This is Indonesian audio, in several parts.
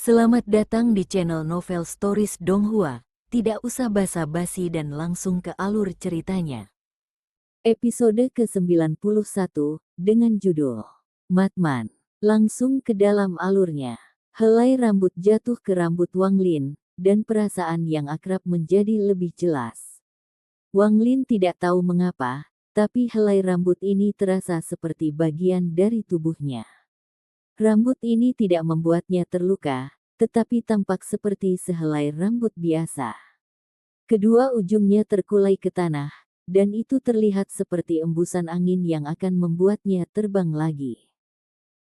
Selamat datang di channel Novel Stories Donghua. Tidak usah basa-basi dan langsung ke alur ceritanya. Episode ke-91 dengan judul Matman. Langsung ke dalam alurnya. Helai rambut jatuh ke rambut Wang Lin, dan perasaan yang akrab menjadi lebih jelas. Wang Lin tidak tahu mengapa, tapi helai rambut ini terasa seperti bagian dari tubuhnya. Rambut ini tidak membuatnya terluka, tetapi tampak seperti sehelai rambut biasa. Kedua ujungnya terkulai ke tanah, dan itu terlihat seperti embusan angin yang akan membuatnya terbang lagi.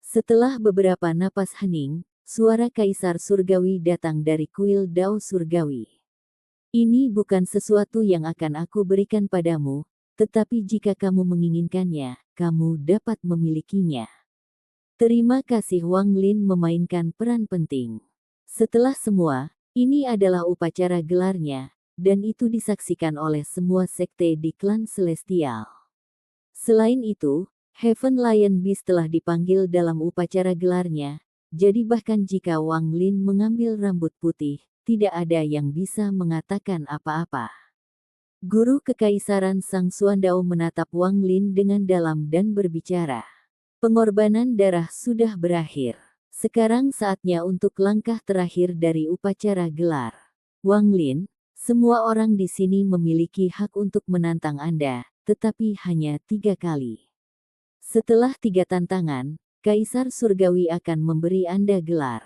Setelah beberapa napas hening, suara Kaisar Surgawi datang dari kuil Dao Surgawi. Ini bukan sesuatu yang akan aku berikan padamu, tetapi jika kamu menginginkannya, kamu dapat memilikinya. Terima kasih. Wang Lin memainkan peran penting. Setelah semua, ini adalah upacara gelarnya, dan itu disaksikan oleh semua sekte di klan Celestial. Selain itu, Heaven Lion Beast telah dipanggil dalam upacara gelarnya, jadi bahkan jika Wang Lin mengambil rambut putih, tidak ada yang bisa mengatakan apa-apa. Guru Kekaisaran Sang Suandao menatap Wang Lin dengan dalam dan berbicara. Pengorbanan darah sudah berakhir. Sekarang saatnya untuk langkah terakhir dari upacara gelar. Wang Lin, semua orang di sini memiliki hak untuk menantang Anda, tetapi hanya 3 kali. Setelah 3 tantangan, Kaisar Surgawi akan memberi Anda gelar.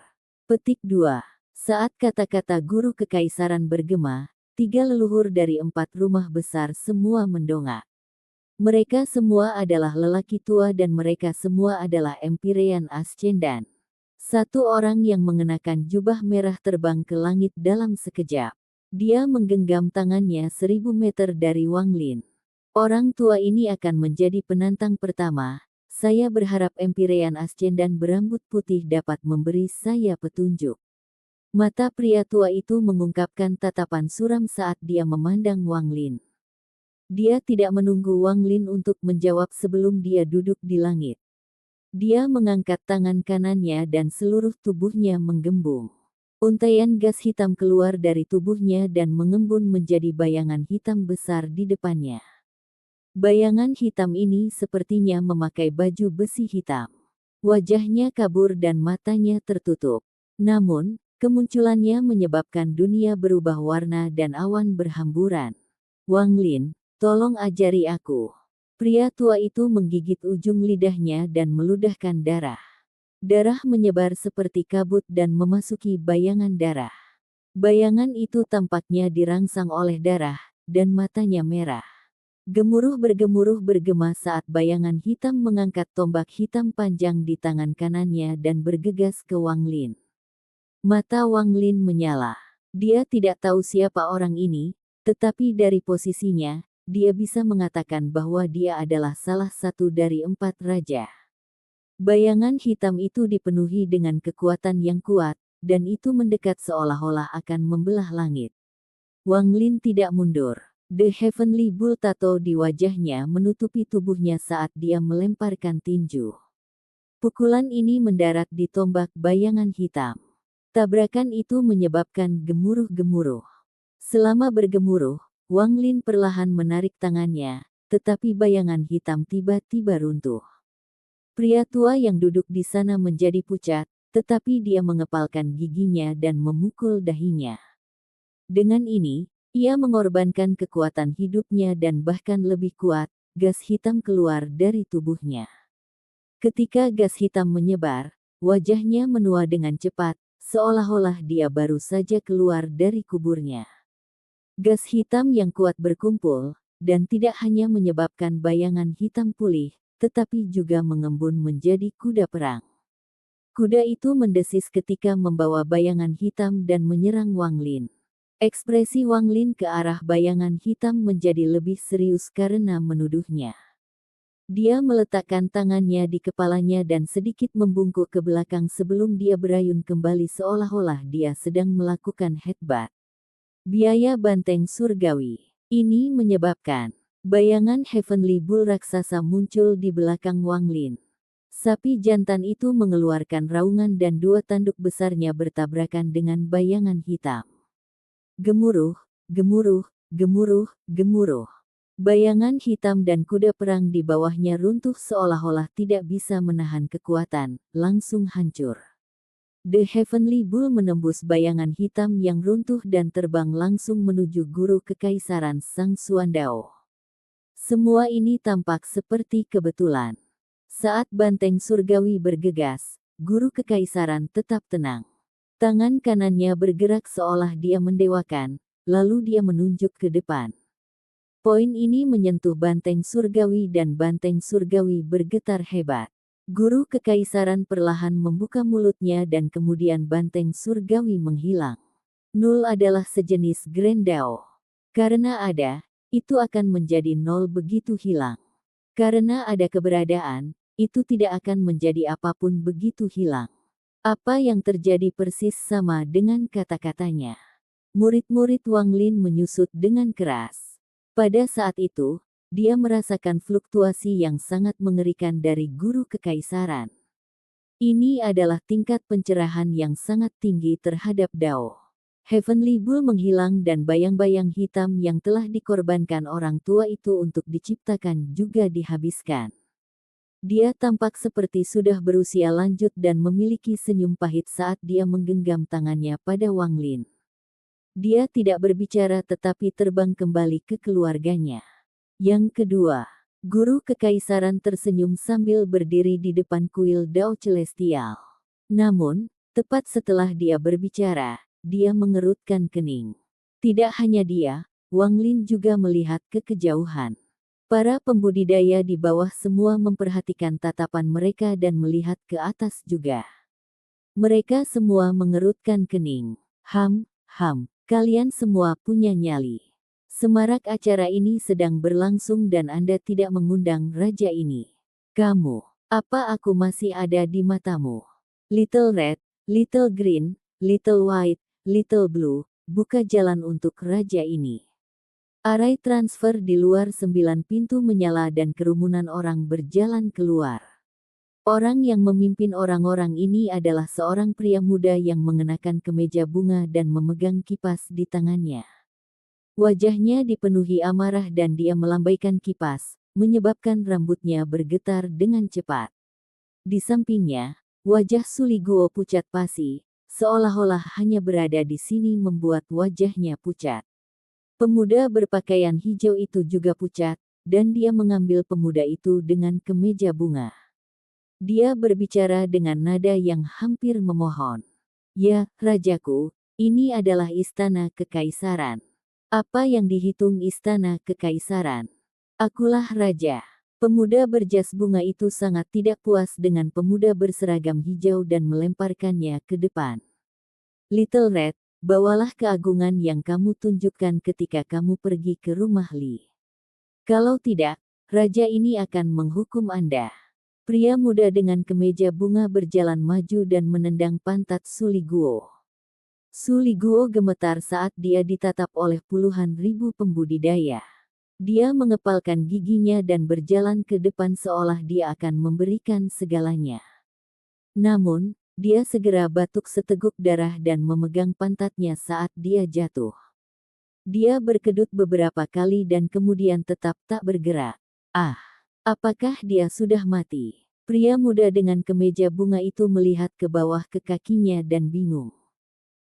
Petik 2. Saat kata-kata guru kekaisaran bergema, 3 leluhur dari 4 rumah besar semua mendongak. Mereka semua adalah lelaki tua dan mereka semua adalah Empyrean Ascendan. Satu orang yang mengenakan jubah merah terbang ke langit dalam sekejap. Dia menggenggam tangannya 1000 meter dari Wang Lin. Orang tua ini akan menjadi penantang pertama. Saya berharap Empyrean Ascendan berambut putih dapat memberi saya petunjuk. Mata pria tua itu mengungkapkan tatapan suram saat dia memandang Wang Lin. Dia tidak menunggu Wang Lin untuk menjawab sebelum dia duduk di langit. Dia mengangkat tangan kanannya dan seluruh tubuhnya menggembung. Untaian gas hitam keluar dari tubuhnya dan mengembun menjadi bayangan hitam besar di depannya. Bayangan hitam ini sepertinya memakai baju besi hitam. Wajahnya kabur dan matanya tertutup. Namun, kemunculannya menyebabkan dunia berubah warna dan awan berhamburan. Wang Lin, tolong ajari aku. Pria tua itu menggigit ujung lidahnya dan meludahkan darah. Darah menyebar seperti kabut dan memasuki bayangan darah. Bayangan itu tampaknya dirangsang oleh darah, dan matanya merah. Gemuruh bergema saat bayangan hitam mengangkat tombak hitam panjang di tangan kanannya dan bergegas ke Wang Lin. Mata Wang Lin menyala. Dia tidak tahu siapa orang ini, tetapi dari posisinya, dia bisa mengatakan bahwa dia adalah salah satu dari 4 raja. Bayangan hitam itu dipenuhi dengan kekuatan yang kuat, dan itu mendekat seolah-olah akan membelah langit. Wang Lin tidak mundur. The Heavenly Bull tato di wajahnya menutupi tubuhnya saat dia melemparkan tinju. Pukulan ini mendarat di tombak bayangan hitam. Tabrakan itu menyebabkan gemuruh-gemuruh. Selama bergemuruh, Wang Lin perlahan menarik tangannya, tetapi bayangan hitam tiba-tiba runtuh. Pria tua yang duduk di sana menjadi pucat, tetapi dia mengepalkan giginya dan memukul dahinya. Dengan ini, ia mengorbankan kekuatan hidupnya dan bahkan lebih kuat, gas hitam keluar dari tubuhnya. Ketika gas hitam menyebar, wajahnya menua dengan cepat, seolah-olah dia baru saja keluar dari kuburnya. Gas hitam yang kuat berkumpul, dan tidak hanya menyebabkan bayangan hitam pulih, tetapi juga mengembun menjadi kuda perang. Kuda itu mendesis ketika membawa bayangan hitam dan menyerang Wang Lin. Ekspresi Wang Lin ke arah bayangan hitam menjadi lebih serius karena menuduhnya. Dia meletakkan tangannya di kepalanya dan sedikit membungkuk ke belakang sebelum dia berayun kembali seolah-olah dia sedang melakukan headbutt. Biaya banteng surgawi. Ini menyebabkan bayangan Heavenly Bull raksasa muncul di belakang Wang Lin. Sapi jantan itu mengeluarkan raungan dan dua tanduk besarnya bertabrakan dengan bayangan hitam. Gemuruh, gemuruh, gemuruh, gemuruh. Bayangan hitam dan kuda perang di bawahnya runtuh seolah-olah tidak bisa menahan kekuatan, langsung hancur. The Heavenly Bull menembus bayangan hitam yang runtuh dan terbang langsung menuju guru kekaisaran Sang Suandao. Semua ini tampak seperti kebetulan. Saat banteng surgawi bergegas, guru kekaisaran tetap tenang. Tangan kanannya bergerak seolah dia mendewakan, lalu dia menunjuk ke depan. Poin ini menyentuh banteng surgawi dan banteng surgawi bergetar hebat. Guru kekaisaran perlahan membuka mulutnya dan kemudian banteng surgawi menghilang. Nul adalah sejenis Grandao. Karena ada, itu akan menjadi nol begitu hilang. Karena ada keberadaan, itu tidak akan menjadi apapun begitu hilang. Apa yang terjadi persis sama dengan kata-katanya. Murid-murid Wang Lin menyusut dengan keras. Pada saat itu, dia merasakan fluktuasi yang sangat mengerikan dari guru kekaisaran. Ini adalah tingkat pencerahan yang sangat tinggi terhadap Dao. Heavenly Bull menghilang dan bayang-bayang hitam yang telah dikorbankan orang tua itu untuk diciptakan juga dihabiskan. Dia tampak seperti sudah berusia lanjut dan memiliki senyum pahit saat dia menggenggam tangannya pada Wang Lin. Dia tidak berbicara tetapi terbang kembali ke keluarganya. Yang kedua, guru kekaisaran tersenyum sambil berdiri di depan kuil Dao Celestial. Namun, tepat setelah dia berbicara, dia mengerutkan kening. Tidak hanya dia, Wang Lin juga melihat ke kejauhan. Para pembudidaya di bawah semua memperhatikan tatapan mereka dan melihat ke atas juga. Mereka semua mengerutkan kening. Kalian semua punya nyali. Semarak acara ini sedang berlangsung dan Anda tidak mengundang raja ini. Kamu, apa aku masih ada di matamu? Little Red, Little Green, Little White, Little Blue, buka jalan untuk raja ini. Arai transfer di luar 9 pintu menyala dan kerumunan orang berjalan keluar. Orang yang memimpin orang-orang ini adalah seorang pria muda yang mengenakan kemeja bunga dan memegang kipas di tangannya. Wajahnya dipenuhi amarah dan dia melambaikan kipas, menyebabkan rambutnya bergetar dengan cepat. Di sampingnya, wajah Suliguo pucat pasi, seolah-olah hanya berada di sini membuat wajahnya pucat. Pemuda berpakaian hijau itu juga pucat, dan dia mengambil pemuda itu dengan kemeja bunga. Dia berbicara dengan nada yang hampir memohon. Ya, rajaku, ini adalah istana kekaisaran. Apa yang dihitung istana kekaisaran? Akulah raja. Pemuda berjas bunga itu sangat tidak puas dengan pemuda berseragam hijau dan melemparkannya ke depan. Little Red, bawalah keagungan yang kamu tunjukkan ketika kamu pergi ke rumah Li. Kalau tidak, raja ini akan menghukum Anda. Pria muda dengan kemeja bunga berjalan maju dan menendang pantat Suliguo. Suliguo gemetar saat dia ditatap oleh puluhan ribu pembudidaya. Dia mengepalkan giginya dan berjalan ke depan seolah dia akan memberikan segalanya. Namun, dia segera batuk seteguk darah dan memegang pantatnya saat dia jatuh. Dia berkedut beberapa kali dan kemudian tetap tak bergerak. Ah, apakah dia sudah mati? Pria muda dengan kemeja bunga itu melihat ke bawah ke kakinya dan bingung.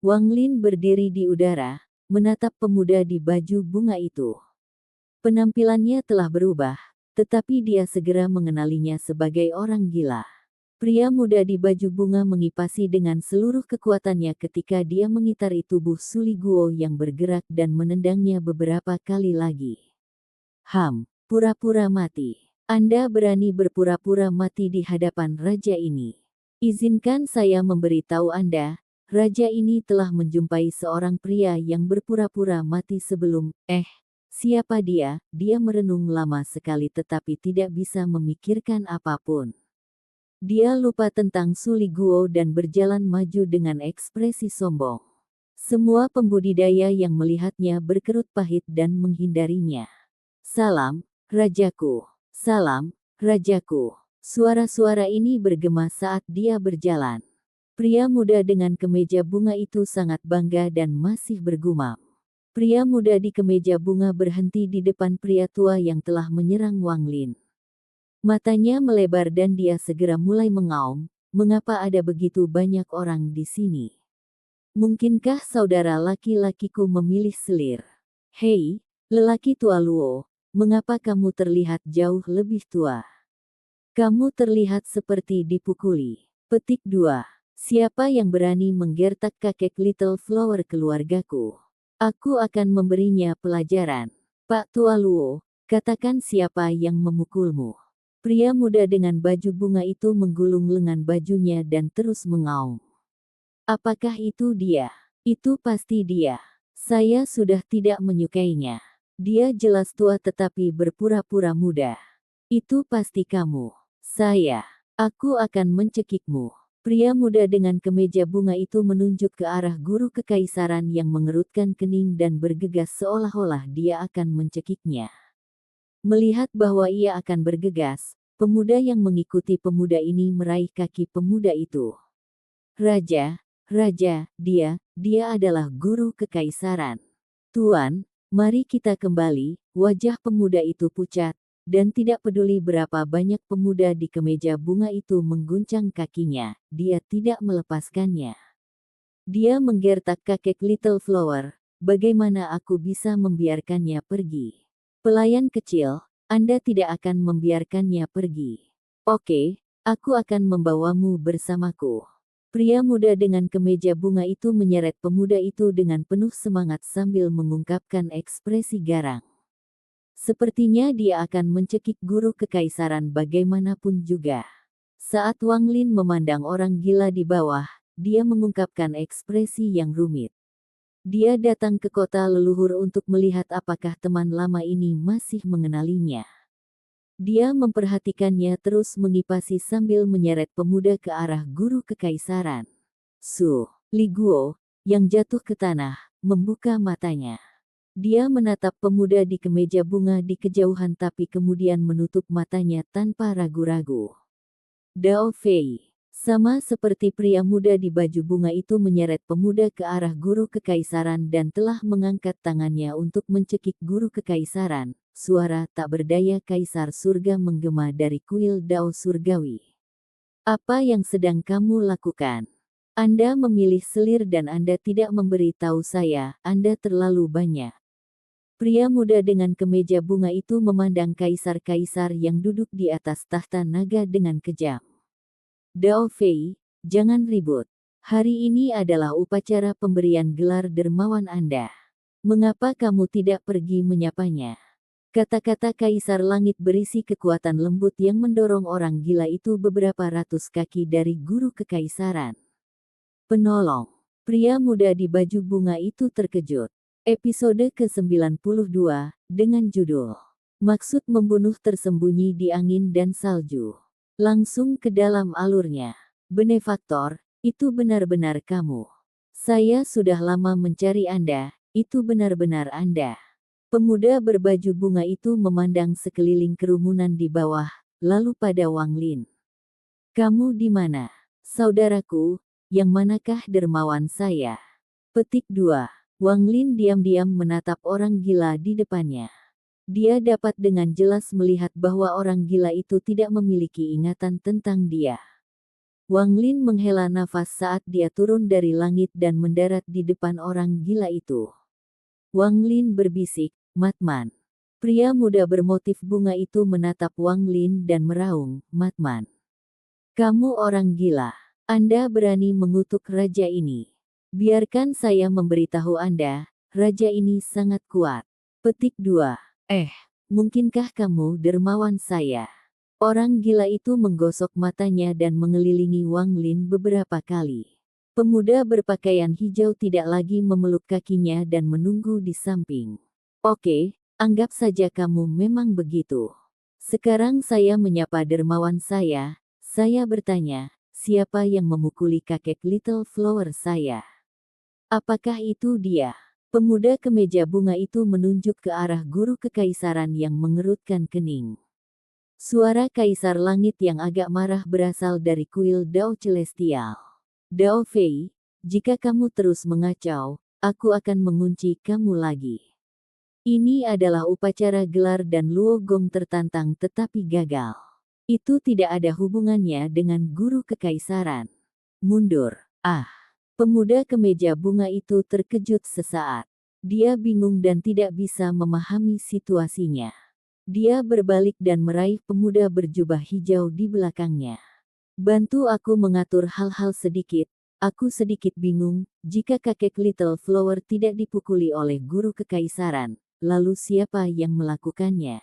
Wang Lin berdiri di udara, menatap pemuda di baju bunga itu. Penampilannya telah berubah, tetapi dia segera mengenalinya sebagai orang gila. Pria muda di baju bunga mengipasi dengan seluruh kekuatannya ketika dia mengitari tubuh Suliguo yang bergerak dan menendangnya beberapa kali lagi. Pura-pura mati. Anda berani berpura-pura mati di hadapan raja ini. Izinkan saya memberitahu Anda, raja ini telah menjumpai seorang pria yang berpura-pura mati sebelum, siapa dia? Dia merenung lama sekali tetapi tidak bisa memikirkan apapun. Dia lupa tentang Suliguo dan berjalan maju dengan ekspresi sombong. Semua pembudidaya yang melihatnya berkerut pahit dan menghindarinya. Salam, rajaku. Salam, rajaku. Suara-suara ini bergema saat dia berjalan. Pria muda dengan kemeja bunga itu sangat bangga dan masih bergumam. Pria muda di kemeja bunga berhenti di depan pria tua yang telah menyerang Wang Lin. Matanya melebar dan dia segera mulai mengaum, mengapa ada begitu banyak orang di sini? Mungkinkah saudara laki-lakiku memilih selir? Hei, lelaki tua Luo, mengapa kamu terlihat jauh lebih tua? Kamu terlihat seperti dipukuli. Petik 2. Siapa yang berani menggertak kakek Little Flower keluargaku? Aku akan memberinya pelajaran. Pak Tua Luo, katakan siapa yang memukulmu. Pria muda dengan baju bunga itu menggulung lengan bajunya dan terus mengaum. Apakah itu dia? Itu pasti dia. Saya sudah tidak menyukainya. Dia jelas tua tetapi berpura-pura muda. Itu pasti kamu. Aku akan mencekikmu. Pria muda dengan kemeja bunga itu menunjuk ke arah guru kekaisaran yang mengerutkan kening dan bergegas seolah-olah dia akan mencekiknya. Melihat bahwa ia akan bergegas, pemuda yang mengikuti pemuda ini meraih kaki pemuda itu. Raja, dia adalah guru kekaisaran. Tuan, mari kita kembali. Wajah pemuda itu pucat, dan tidak peduli berapa banyak pemuda di kemeja bunga itu mengguncang kakinya, dia tidak melepaskannya. Dia menggertak kakek Little Flower, bagaimana aku bisa membiarkannya pergi? Pelayan kecil, Anda tidak akan membiarkannya pergi. Oke, aku akan membawamu bersamaku. Pria muda dengan kemeja bunga itu menyeret pemuda itu dengan penuh semangat sambil mengungkapkan ekspresi garang. Sepertinya dia akan mencekik guru kekaisaran bagaimanapun juga. Saat Wang Lin memandang orang gila di bawah, dia mengungkapkan ekspresi yang rumit. Dia datang ke kota leluhur untuk melihat apakah teman lama ini masih mengenalinya. Dia memperhatikannya terus mengipasi sambil menyeret pemuda ke arah guru kekaisaran. Su Li Guo, yang jatuh ke tanah, membuka matanya. Dia menatap pemuda di kemeja bunga di kejauhan tapi kemudian menutup matanya tanpa ragu-ragu. Dao Fei, sama seperti pria muda di baju bunga itu menyeret pemuda ke arah guru kekaisaran dan telah mengangkat tangannya untuk mencekik guru kekaisaran. Suara tak berdaya kaisar surga menggema dari kuil Dao surgawi. Apa yang sedang kamu lakukan? Anda memilih selir dan Anda tidak memberi tahu saya, Anda terlalu banyak. Pria muda dengan kemeja bunga itu memandang kaisar-kaisar yang duduk di atas tahta naga dengan kejam. Dao Fei, jangan ribut. Hari ini adalah upacara pemberian gelar dermawan Anda. Mengapa kamu tidak pergi menyapanya? Kata-kata kaisar langit berisi kekuatan lembut yang mendorong orang gila itu beberapa ratus kaki dari guru kekaisaran. Penolong. Pria muda di baju bunga itu terkejut. Episode ke-92, dengan judul Maksud Membunuh Tersembunyi di Angin dan Salju. Langsung ke dalam alurnya. Benefaktor, itu benar-benar kamu. Saya sudah lama mencari Anda, itu benar-benar Anda. Pemuda berbaju bunga itu memandang sekeliling kerumunan di bawah, lalu pada Wang Lin. Kamu di mana? Saudaraku, yang manakah dermawan saya? Petik 2. Wang Lin diam-diam menatap orang gila di depannya. Dia dapat dengan jelas melihat bahwa orang gila itu tidak memiliki ingatan tentang dia. Wang Lin menghela nafas saat dia turun dari langit dan mendarat di depan orang gila itu. Wang Lin berbisik, "Matman." Pria muda bermotif bunga itu menatap Wang Lin dan meraung, "Matman. Kamu orang gila. Anda berani mengutuk raja ini. Biarkan saya memberitahu Anda, raja ini sangat kuat." Petik 2. Mungkinkah kamu dermawan saya? Orang gila itu menggosok matanya dan mengelilingi Wang Lin beberapa kali. Pemuda berpakaian hijau tidak lagi memeluk kakinya dan menunggu di samping. Oke, anggap saja kamu memang begitu. Sekarang saya menyapa dermawan saya bertanya, siapa yang memukuli kakek Little Flower saya? Apakah itu dia? Pemuda kemeja bunga itu menunjuk ke arah guru kekaisaran yang mengerutkan kening. Suara Kaisar Langit yang agak marah berasal dari kuil Dao Celestial. Dao Fei, jika kamu terus mengacau, aku akan mengunci kamu lagi. Ini adalah upacara gelar dan Luo Gong tertantang tetapi gagal. Itu tidak ada hubungannya dengan guru kekaisaran. Mundur. Ah. Pemuda kemeja bunga itu terkejut sesaat. Dia bingung dan tidak bisa memahami situasinya. Dia berbalik dan meraih pemuda berjubah hijau di belakangnya. Bantu aku mengatur hal-hal sedikit. Aku sedikit bingung, jika kakek Little Flower tidak dipukuli oleh guru kekaisaran, lalu siapa yang melakukannya?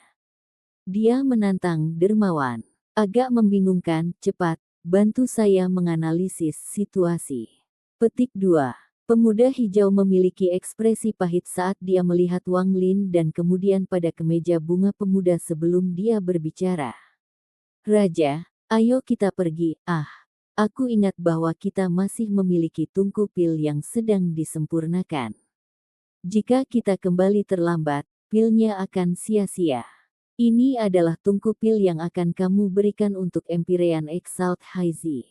Dia menantang dermawan. Agak membingungkan, cepat, bantu saya menganalisis situasi. Petik 2. Pemuda hijau memiliki ekspresi pahit saat dia melihat Wang Lin dan kemudian pada kemeja bunga pemuda sebelum dia berbicara. Raja, ayo kita pergi. Aku ingat bahwa kita masih memiliki tungku pil yang sedang disempurnakan. Jika kita kembali terlambat, pilnya akan sia-sia. Ini adalah tungku pil yang akan kamu berikan untuk Empyrean Exalt Haizi.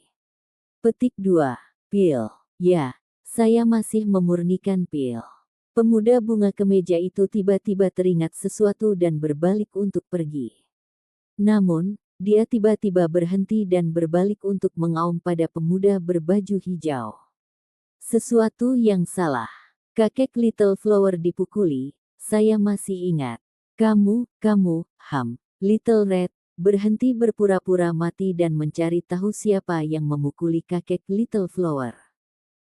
Petik 2. Pil. Ya, saya masih memurnikan pil. Pemuda bunga kemeja itu tiba-tiba teringat sesuatu dan berbalik untuk pergi. Namun, dia tiba-tiba berhenti dan berbalik untuk mengaum pada pemuda berbaju hijau. Sesuatu yang salah. Kakek Little Flower dipukuli, saya masih ingat. Kamu, Little Red, berhenti berpura-pura mati dan mencari tahu siapa yang memukuli kakek Little Flower.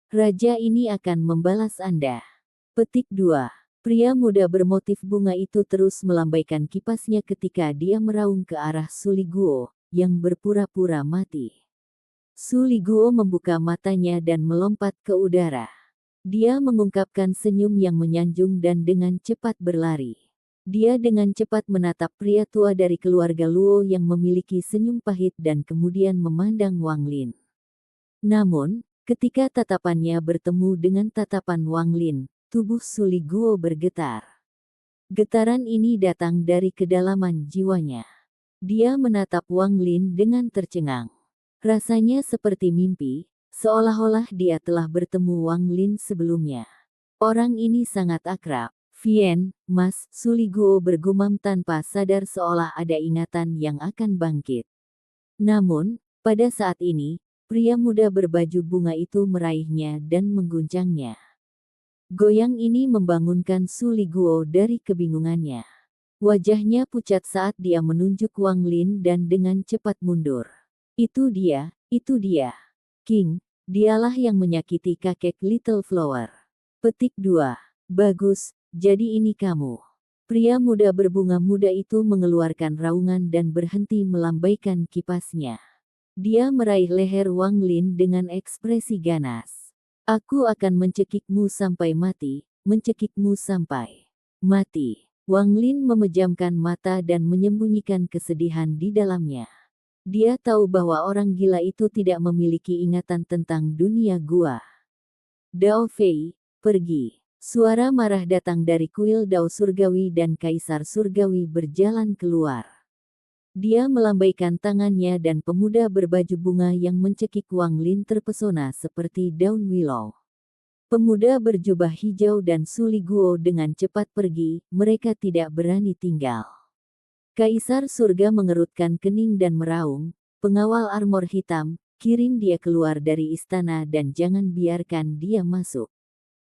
Raja ini akan membalas Anda. Petik 2. Pria muda bermotif bunga itu terus melambaikan kipasnya ketika dia meraung ke arah Suliguo, yang berpura-pura mati. Suliguo membuka matanya dan melompat ke udara. Dia mengungkapkan senyum yang menyanjung dan dengan cepat berlari. Dia dengan cepat menatap pria tua dari keluarga Luo yang memiliki senyum pahit dan kemudian memandang Wang Lin. Namun, ketika tatapannya bertemu dengan tatapan Wang Lin, tubuh Suliguo bergetar. Getaran ini datang dari kedalaman jiwanya. Dia menatap Wang Lin dengan tercengang. Rasanya seperti mimpi, seolah-olah dia telah bertemu Wang Lin sebelumnya. Orang ini sangat akrab. Vien, Mas, Suliguo bergumam tanpa sadar seolah ada ingatan yang akan bangkit. Namun, pada saat ini, pria muda berbaju bunga itu meraihnya dan mengguncangnya. Goyang ini membangunkan Suliguo dari kebingungannya. Wajahnya pucat saat dia menunjuk Wang Lin dan dengan cepat mundur. Itu dia, King, dialah yang menyakiti kakek Little Flower. Petik 2. Bagus, jadi ini kamu. Pria muda berbunga muda itu mengeluarkan raungan dan berhenti melambaikan kipasnya. Dia meraih leher Wang Lin dengan ekspresi ganas. Aku akan mencekikmu sampai mati, mencekikmu sampai mati. Wang Lin memejamkan mata dan menyembunyikan kesedihan di dalamnya. Dia tahu bahwa orang gila itu tidak memiliki ingatan tentang dunia gua. Dao Fei, pergi. Suara marah datang dari kuil Dao Surgawi dan Kaisar Surgawi berjalan keluar. Dia melambaikan tangannya dan pemuda berbaju bunga yang mencekik Wang Lin terpesona seperti daun willow. Pemuda berjubah hijau dan Suliguo dengan cepat pergi, mereka tidak berani tinggal. Kaisar surga mengerutkan kening dan meraung, pengawal armor hitam, kirim dia keluar dari istana dan jangan biarkan dia masuk.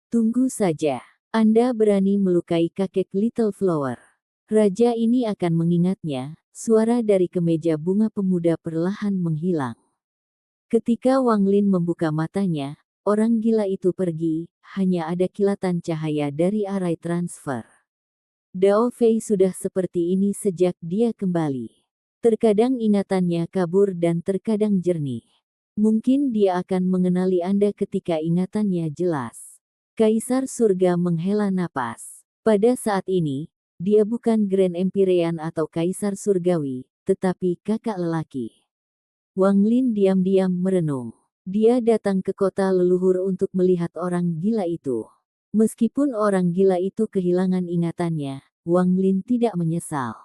Tunggu saja, Anda berani melukai kakek Little Flower. Raja ini akan mengingatnya, suara dari kemeja bunga pemuda perlahan menghilang. Ketika Wang Lin membuka matanya, orang gila itu pergi, hanya ada kilatan cahaya dari arai transfer. Dao Fei sudah seperti ini sejak dia kembali. Terkadang ingatannya kabur dan terkadang jernih. Mungkin dia akan mengenali Anda ketika ingatannya jelas. Kaisar surga menghela napas. Pada saat ini, dia bukan Grand Empyrean atau Kaisar surgawi, tetapi kakak lelaki. Wang Lin diam-diam merenung. Dia datang ke kota leluhur untuk melihat orang gila itu. Meskipun orang gila itu kehilangan ingatannya, Wang Lin tidak menyesal.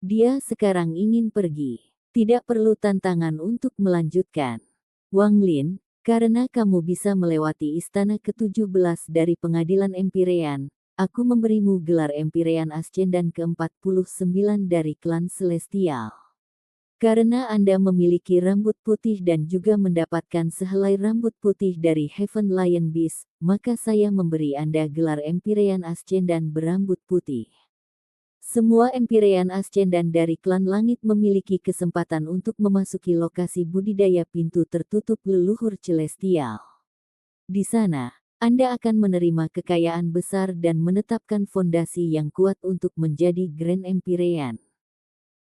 Dia sekarang ingin pergi. Tidak perlu tantangan untuk melanjutkan. Wang Lin, karena kamu bisa melewati istana ke-17 dari pengadilan Empirean, aku memberimu gelar Empirean Ascendan ke-49 dari klan Celestial. Karena Anda memiliki rambut putih dan juga mendapatkan sehelai rambut putih dari Heaven Lion Beast, maka saya memberi Anda gelar Empirean Ascendan berambut putih. Semua Empirean Ascendan dari klan langit memiliki kesempatan untuk memasuki lokasi budidaya pintu tertutup leluhur Celestial. Di sana, Anda akan menerima kekayaan besar dan menetapkan fondasi yang kuat untuk menjadi Grand Empirean.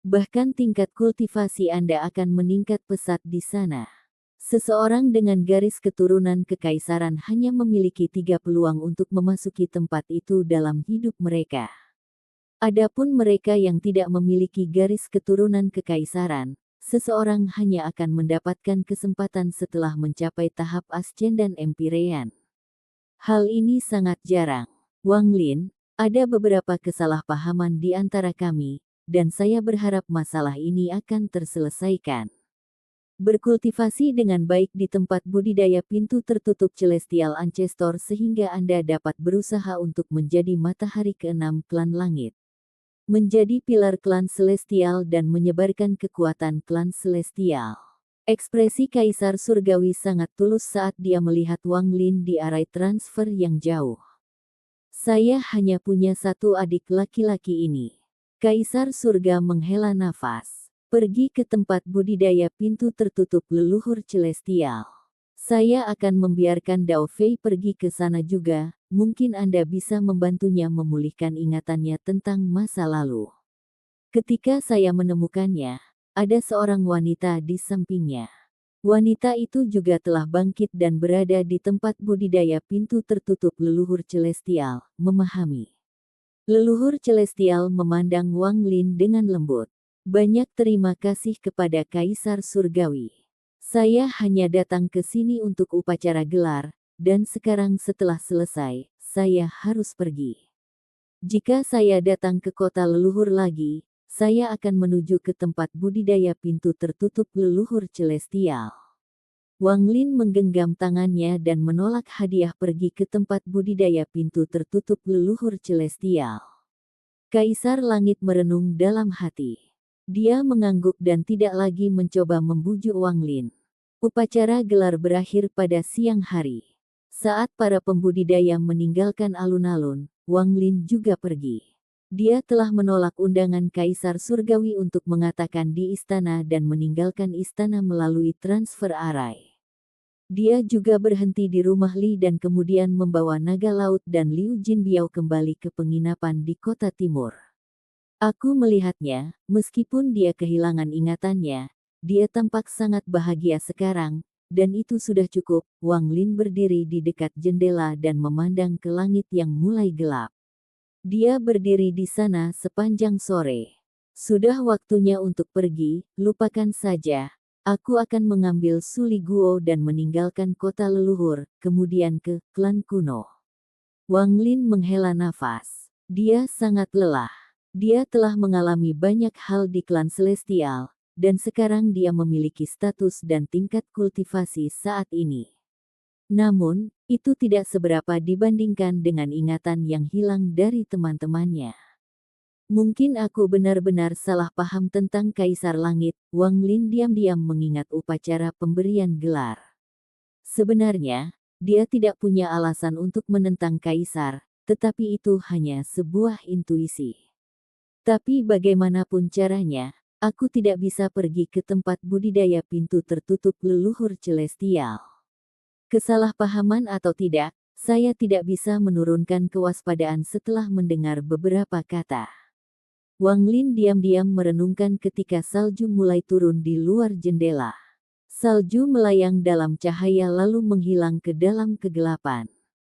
Bahkan tingkat kultivasi Anda akan meningkat pesat di sana. Seseorang dengan garis keturunan kekaisaran hanya memiliki 3 peluang untuk memasuki tempat itu dalam hidup mereka. Adapun mereka yang tidak memiliki garis keturunan kekaisaran, seseorang hanya akan mendapatkan kesempatan setelah mencapai tahap Ascendan Empirean. Hal ini sangat jarang. Wang Lin, ada beberapa kesalahpahaman di antara kami, dan saya berharap masalah ini akan terselesaikan. Berkultivasi dengan baik di tempat budidaya pintu tertutup Celestial Ancestor sehingga Anda dapat berusaha untuk menjadi matahari ke-6 klan langit. Menjadi pilar klan Celestial dan menyebarkan kekuatan klan Celestial. Ekspresi Kaisar Surgawi sangat tulus saat dia melihat Wang Lin di arai transfer yang jauh. Saya hanya punya satu adik laki-laki ini. Kaisar Surga menghela nafas. Pergi ke tempat budidaya pintu tertutup leluhur Celestial. Saya akan membiarkan Dao Fei pergi ke sana juga, mungkin Anda bisa membantunya memulihkan ingatannya tentang masa lalu. Ketika saya menemukannya, ada seorang wanita di sampingnya. Wanita itu juga telah bangkit dan berada di tempat budidaya pintu tertutup leluhur Celestial, memahami. Leluhur Celestial memandang Wang Lin dengan lembut. Banyak terima kasih kepada Kaisar Surgawi. Saya hanya datang ke sini untuk upacara gelar, dan sekarang setelah selesai, saya harus pergi. Jika saya datang ke kota leluhur lagi, saya akan menuju ke tempat budidaya pintu tertutup leluhur Celestial. Wang Lin menggenggam tangannya dan menolak hadiah pergi ke tempat budidaya pintu tertutup leluhur Celestial. Kaisar Langit merenung dalam hati. Dia mengangguk dan tidak lagi mencoba membujuk Wang Lin. Upacara gelar berakhir pada siang hari. Saat para pembudidaya meninggalkan alun-alun, Wang Lin juga pergi. Dia telah menolak undangan Kaisar Surgawi untuk mengatakan di istana dan meninggalkan istana melalui transfer arai. Dia juga berhenti di rumah Li dan kemudian membawa naga laut dan Liu Jinbiao kembali ke penginapan di kota timur. Aku melihatnya, meskipun dia kehilangan ingatannya, dia tampak sangat bahagia sekarang, dan itu sudah cukup. Wang Lin berdiri di dekat jendela dan memandang ke langit yang mulai gelap. Dia berdiri di sana sepanjang sore. Sudah waktunya untuk pergi, lupakan saja. Aku akan mengambil Suli Guo dan meninggalkan kota leluhur, kemudian ke klan kuno. Wang Lin menghela nafas. Dia sangat lelah. Dia telah mengalami banyak hal di klan Celestial, dan sekarang dia memiliki status dan tingkat kultivasi saat ini. Namun, itu tidak seberapa dibandingkan dengan ingatan yang hilang dari teman-temannya. Mungkin aku benar-benar salah paham tentang Kaisar Langit. Wang Lin diam-diam mengingat upacara pemberian gelar. Sebenarnya, dia tidak punya alasan untuk menentang Kaisar, tetapi itu hanya sebuah intuisi. Tapi bagaimanapun caranya, aku tidak bisa pergi ke tempat budidaya pintu tertutup leluhur Celestial. Kesalahpahaman atau tidak, saya tidak bisa menurunkan kewaspadaan setelah mendengar beberapa kata. Wang Lin diam-diam merenungkan ketika salju mulai turun di luar jendela. Salju melayang dalam cahaya lalu menghilang ke dalam kegelapan.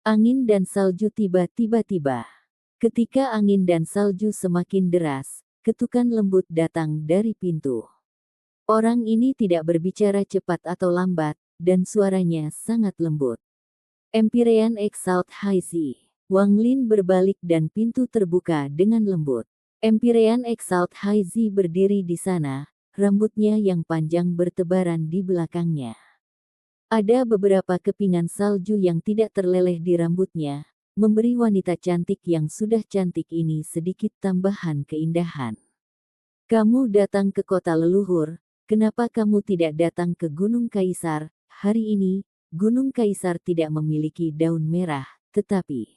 Angin dan salju tiba-tiba. Ketika angin dan salju semakin deras, ketukan lembut datang dari pintu. Orang ini tidak berbicara cepat atau lambat, dan suaranya sangat lembut. Empyrean Exalt High Sea. Wang Lin berbalik dan pintu terbuka dengan lembut. Empirean Exalt Haizi berdiri di sana, rambutnya yang panjang bertebaran di belakangnya. Ada beberapa kepingan salju yang tidak terleleh di rambutnya, memberi wanita cantik yang sudah cantik ini sedikit tambahan keindahan. Kamu datang ke kota leluhur, kenapa kamu tidak datang ke Gunung Kaisar? Hari ini, Gunung Kaisar tidak memiliki daun merah, tetapi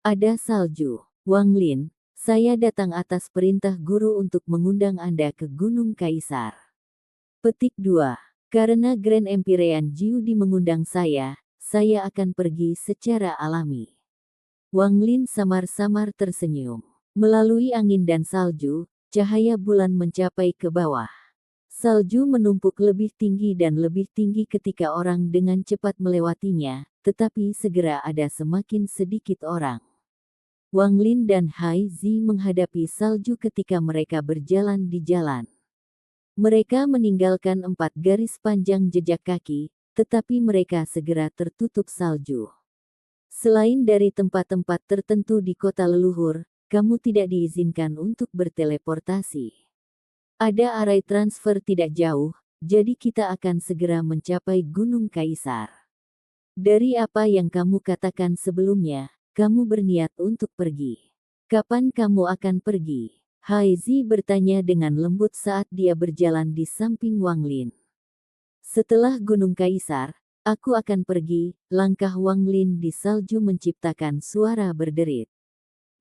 ada salju. Wang Lin, saya datang atas perintah guru untuk mengundang Anda ke Gunung Kaisar. Petik 2. Karena Grand Empirean Jiudi mengundang saya akan pergi secara alami. Wang Lin samar-samar tersenyum. Melalui angin dan salju, cahaya bulan mencapai ke bawah. Salju menumpuk lebih tinggi dan lebih tinggi ketika orang dengan cepat melewatinya, tetapi segera ada semakin sedikit orang. Wang Lin dan Haizi menghadapi salju ketika mereka berjalan di jalan. Mereka meninggalkan 4 garis panjang jejak kaki, tetapi mereka segera tertutup salju. Selain dari tempat-tempat tertentu di kota leluhur, kamu tidak diizinkan untuk berteleportasi. Ada arai transfer tidak jauh, jadi kita akan segera mencapai Gunung Kaisar. Dari apa yang kamu katakan sebelumnya, kamu berniat untuk pergi. Kapan kamu akan pergi? Haizi bertanya dengan lembut saat dia berjalan di samping Wang Lin. Setelah Gunung Kaisar, aku akan pergi. Langkah Wang Lin di salju menciptakan suara berderit.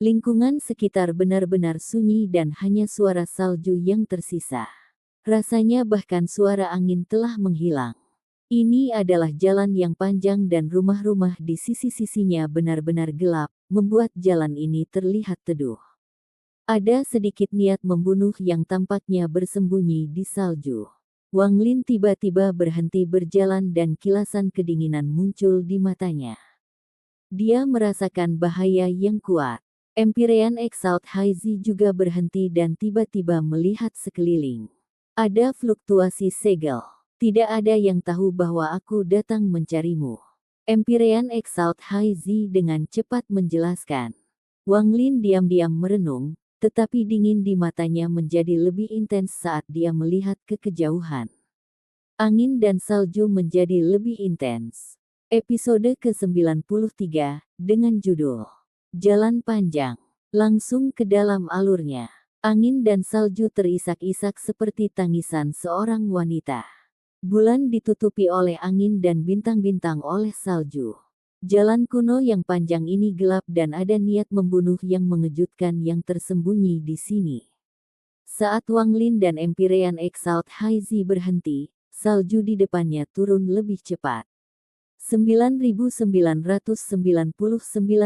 Lingkungan sekitar benar-benar sunyi dan hanya suara salju yang tersisa. Rasanya bahkan suara angin telah menghilang. Ini adalah jalan yang panjang dan rumah-rumah di sisi-sisinya benar-benar gelap, membuat jalan ini terlihat teduh. Ada sedikit niat membunuh yang tampaknya bersembunyi di salju. Wang Lin tiba-tiba berhenti berjalan dan kilasan kedinginan muncul di matanya. Dia merasakan bahaya yang kuat. Empirean Exalt Haizi juga berhenti dan tiba-tiba melihat sekeliling. Ada fluktuasi segel. Tidak ada yang tahu bahwa aku datang mencarimu. Empirean Exalt Haizi dengan cepat menjelaskan. Wang Lin diam-diam merenung, tetapi dingin di matanya menjadi lebih intens saat dia melihat ke kejauhan. Angin dan salju menjadi lebih intens. Episode ke-93, dengan judul Jalan Panjang, langsung ke dalam alurnya. Angin dan salju terisak-isak seperti tangisan seorang wanita. Bulan ditutupi oleh angin dan bintang-bintang oleh salju. Jalan kuno yang panjang ini gelap dan ada niat membunuh yang mengejutkan yang tersembunyi di sini. Saat Wang Lin dan Empirean Exalt Haizi berhenti, salju di depannya turun lebih cepat. 9.999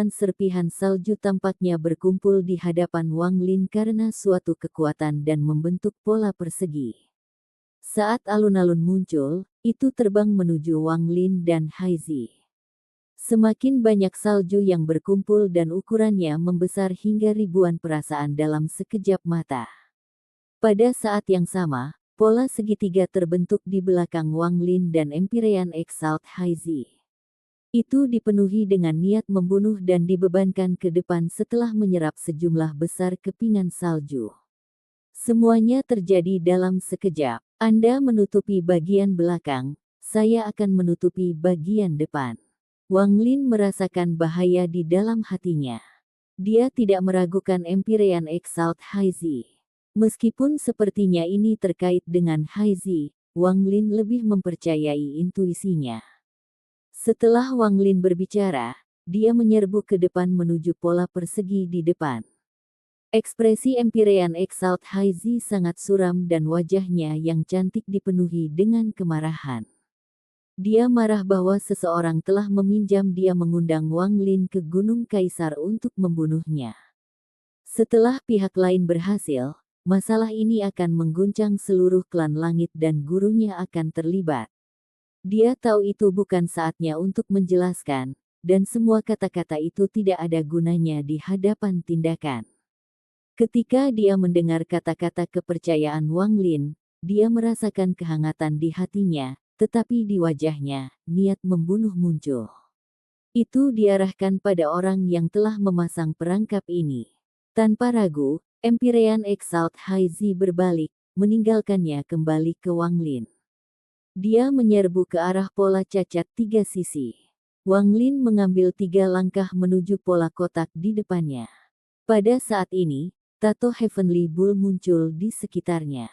serpihan salju tampaknya berkumpul di hadapan Wang Lin karena suatu kekuatan dan membentuk pola persegi. Saat alun-alun muncul, itu terbang menuju Wang Lin dan Haizi. Semakin banyak salju yang berkumpul dan ukurannya membesar hingga ribuan perasaan dalam sekejap mata. Pada saat yang sama, pola segitiga terbentuk di belakang Wang Lin dan Empirean Exalt Haizi. Itu dipenuhi dengan niat membunuh dan dibebankan ke depan setelah menyerap sejumlah besar kepingan salju. Semuanya terjadi dalam sekejap. Anda menutupi bagian belakang, saya akan menutupi bagian depan. Wang Lin merasakan bahaya di dalam hatinya. Dia tidak meragukan Empirean Exalt Haizi. Meskipun sepertinya ini terkait dengan Haizi, Wang Lin lebih mempercayai intuisinya. Setelah Wang Lin berbicara, dia menyerbu ke depan menuju pola persegi di depan. Ekspresi Empirean Exalt Haizi sangat suram dan wajahnya yang cantik dipenuhi dengan kemarahan. Dia marah bahwa seseorang telah meminjam dia mengundang Wang Lin ke Gunung Kaisar untuk membunuhnya. Setelah pihak lain berhasil, masalah ini akan mengguncang seluruh klan langit dan gurunya akan terlibat. Dia tahu itu bukan saatnya untuk menjelaskan, dan semua kata-kata itu tidak ada gunanya di hadapan tindakan. Ketika dia mendengar kata-kata kepercayaan Wang Lin, dia merasakan kehangatan di hatinya, tetapi di wajahnya, niat membunuh muncul. Itu diarahkan pada orang yang telah memasang perangkap ini. Tanpa ragu, Empyrean Exalt Haizi berbalik, meninggalkannya kembali ke Wang Lin. Dia menyerbu ke arah pola cacat 3 sisi. Wang Lin mengambil 3 langkah menuju pola kotak di depannya. Pada saat ini, tato Heavenly Bull muncul di sekitarnya.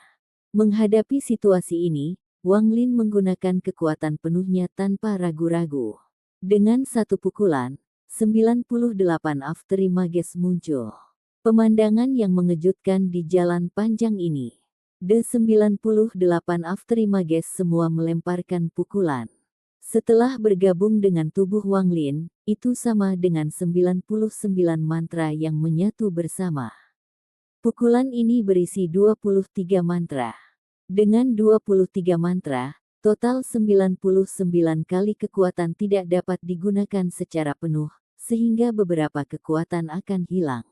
Menghadapi situasi ini, Wang Lin menggunakan kekuatan penuhnya tanpa ragu-ragu. Dengan satu pukulan, 98 Afteri Mages muncul. Pemandangan yang mengejutkan di jalan panjang ini. The 98 Afteri Mages semua melemparkan pukulan. Setelah bergabung dengan tubuh Wang Lin, itu sama dengan 99 mantra yang menyatu bersama. Pukulan ini berisi 23 mantra. Dengan 23 mantra, total 99 kali kekuatan tidak dapat digunakan secara penuh, sehingga beberapa kekuatan akan hilang.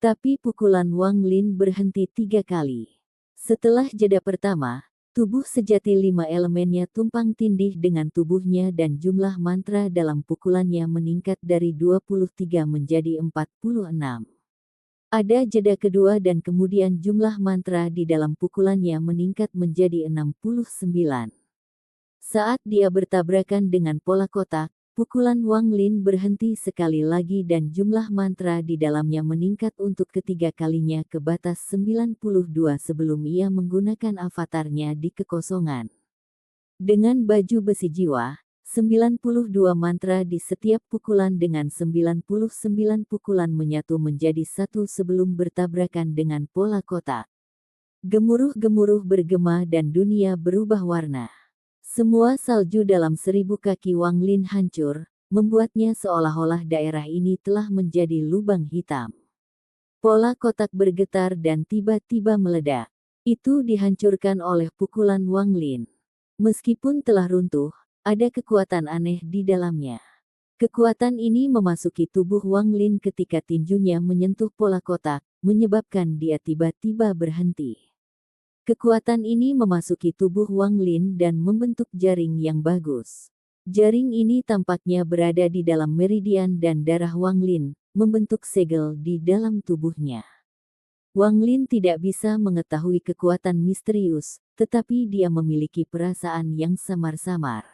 Tapi pukulan Wang Lin berhenti 3 kali. Setelah jeda pertama, tubuh sejati 5 elemennya tumpang tindih dengan tubuhnya dan jumlah mantra dalam pukulannya meningkat dari 23 menjadi 46. Ada jeda kedua dan kemudian jumlah mantra di dalam pukulannya meningkat menjadi 69. Saat dia bertabrakan dengan pola kotak, pukulan Wang Lin berhenti sekali lagi dan jumlah mantra di dalamnya meningkat untuk ketiga kalinya ke batas 92 sebelum ia menggunakan avatarnya di kekosongan. Dengan baju besi jiwa, 92 mantra di setiap pukulan dengan 99 pukulan menyatu menjadi satu sebelum bertabrakan dengan pola kotak. Gemuruh-gemuruh bergema dan dunia berubah warna. Semua salju dalam 1000 kaki Wang Lin hancur, membuatnya seolah-olah daerah ini telah menjadi lubang hitam. Pola kotak bergetar dan tiba-tiba meledak. Itu dihancurkan oleh pukulan Wang Lin. Meskipun telah runtuh, ada kekuatan aneh di dalamnya. Kekuatan ini memasuki tubuh Wang Lin ketika tinjunya menyentuh pola kotak, menyebabkan dia tiba-tiba berhenti. Kekuatan ini memasuki tubuh Wang Lin dan membentuk jaring yang bagus. Jaring ini tampaknya berada di dalam meridian dan darah Wang Lin, membentuk segel di dalam tubuhnya. Wang Lin tidak bisa mengetahui kekuatan misterius, tetapi dia memiliki perasaan yang samar-samar.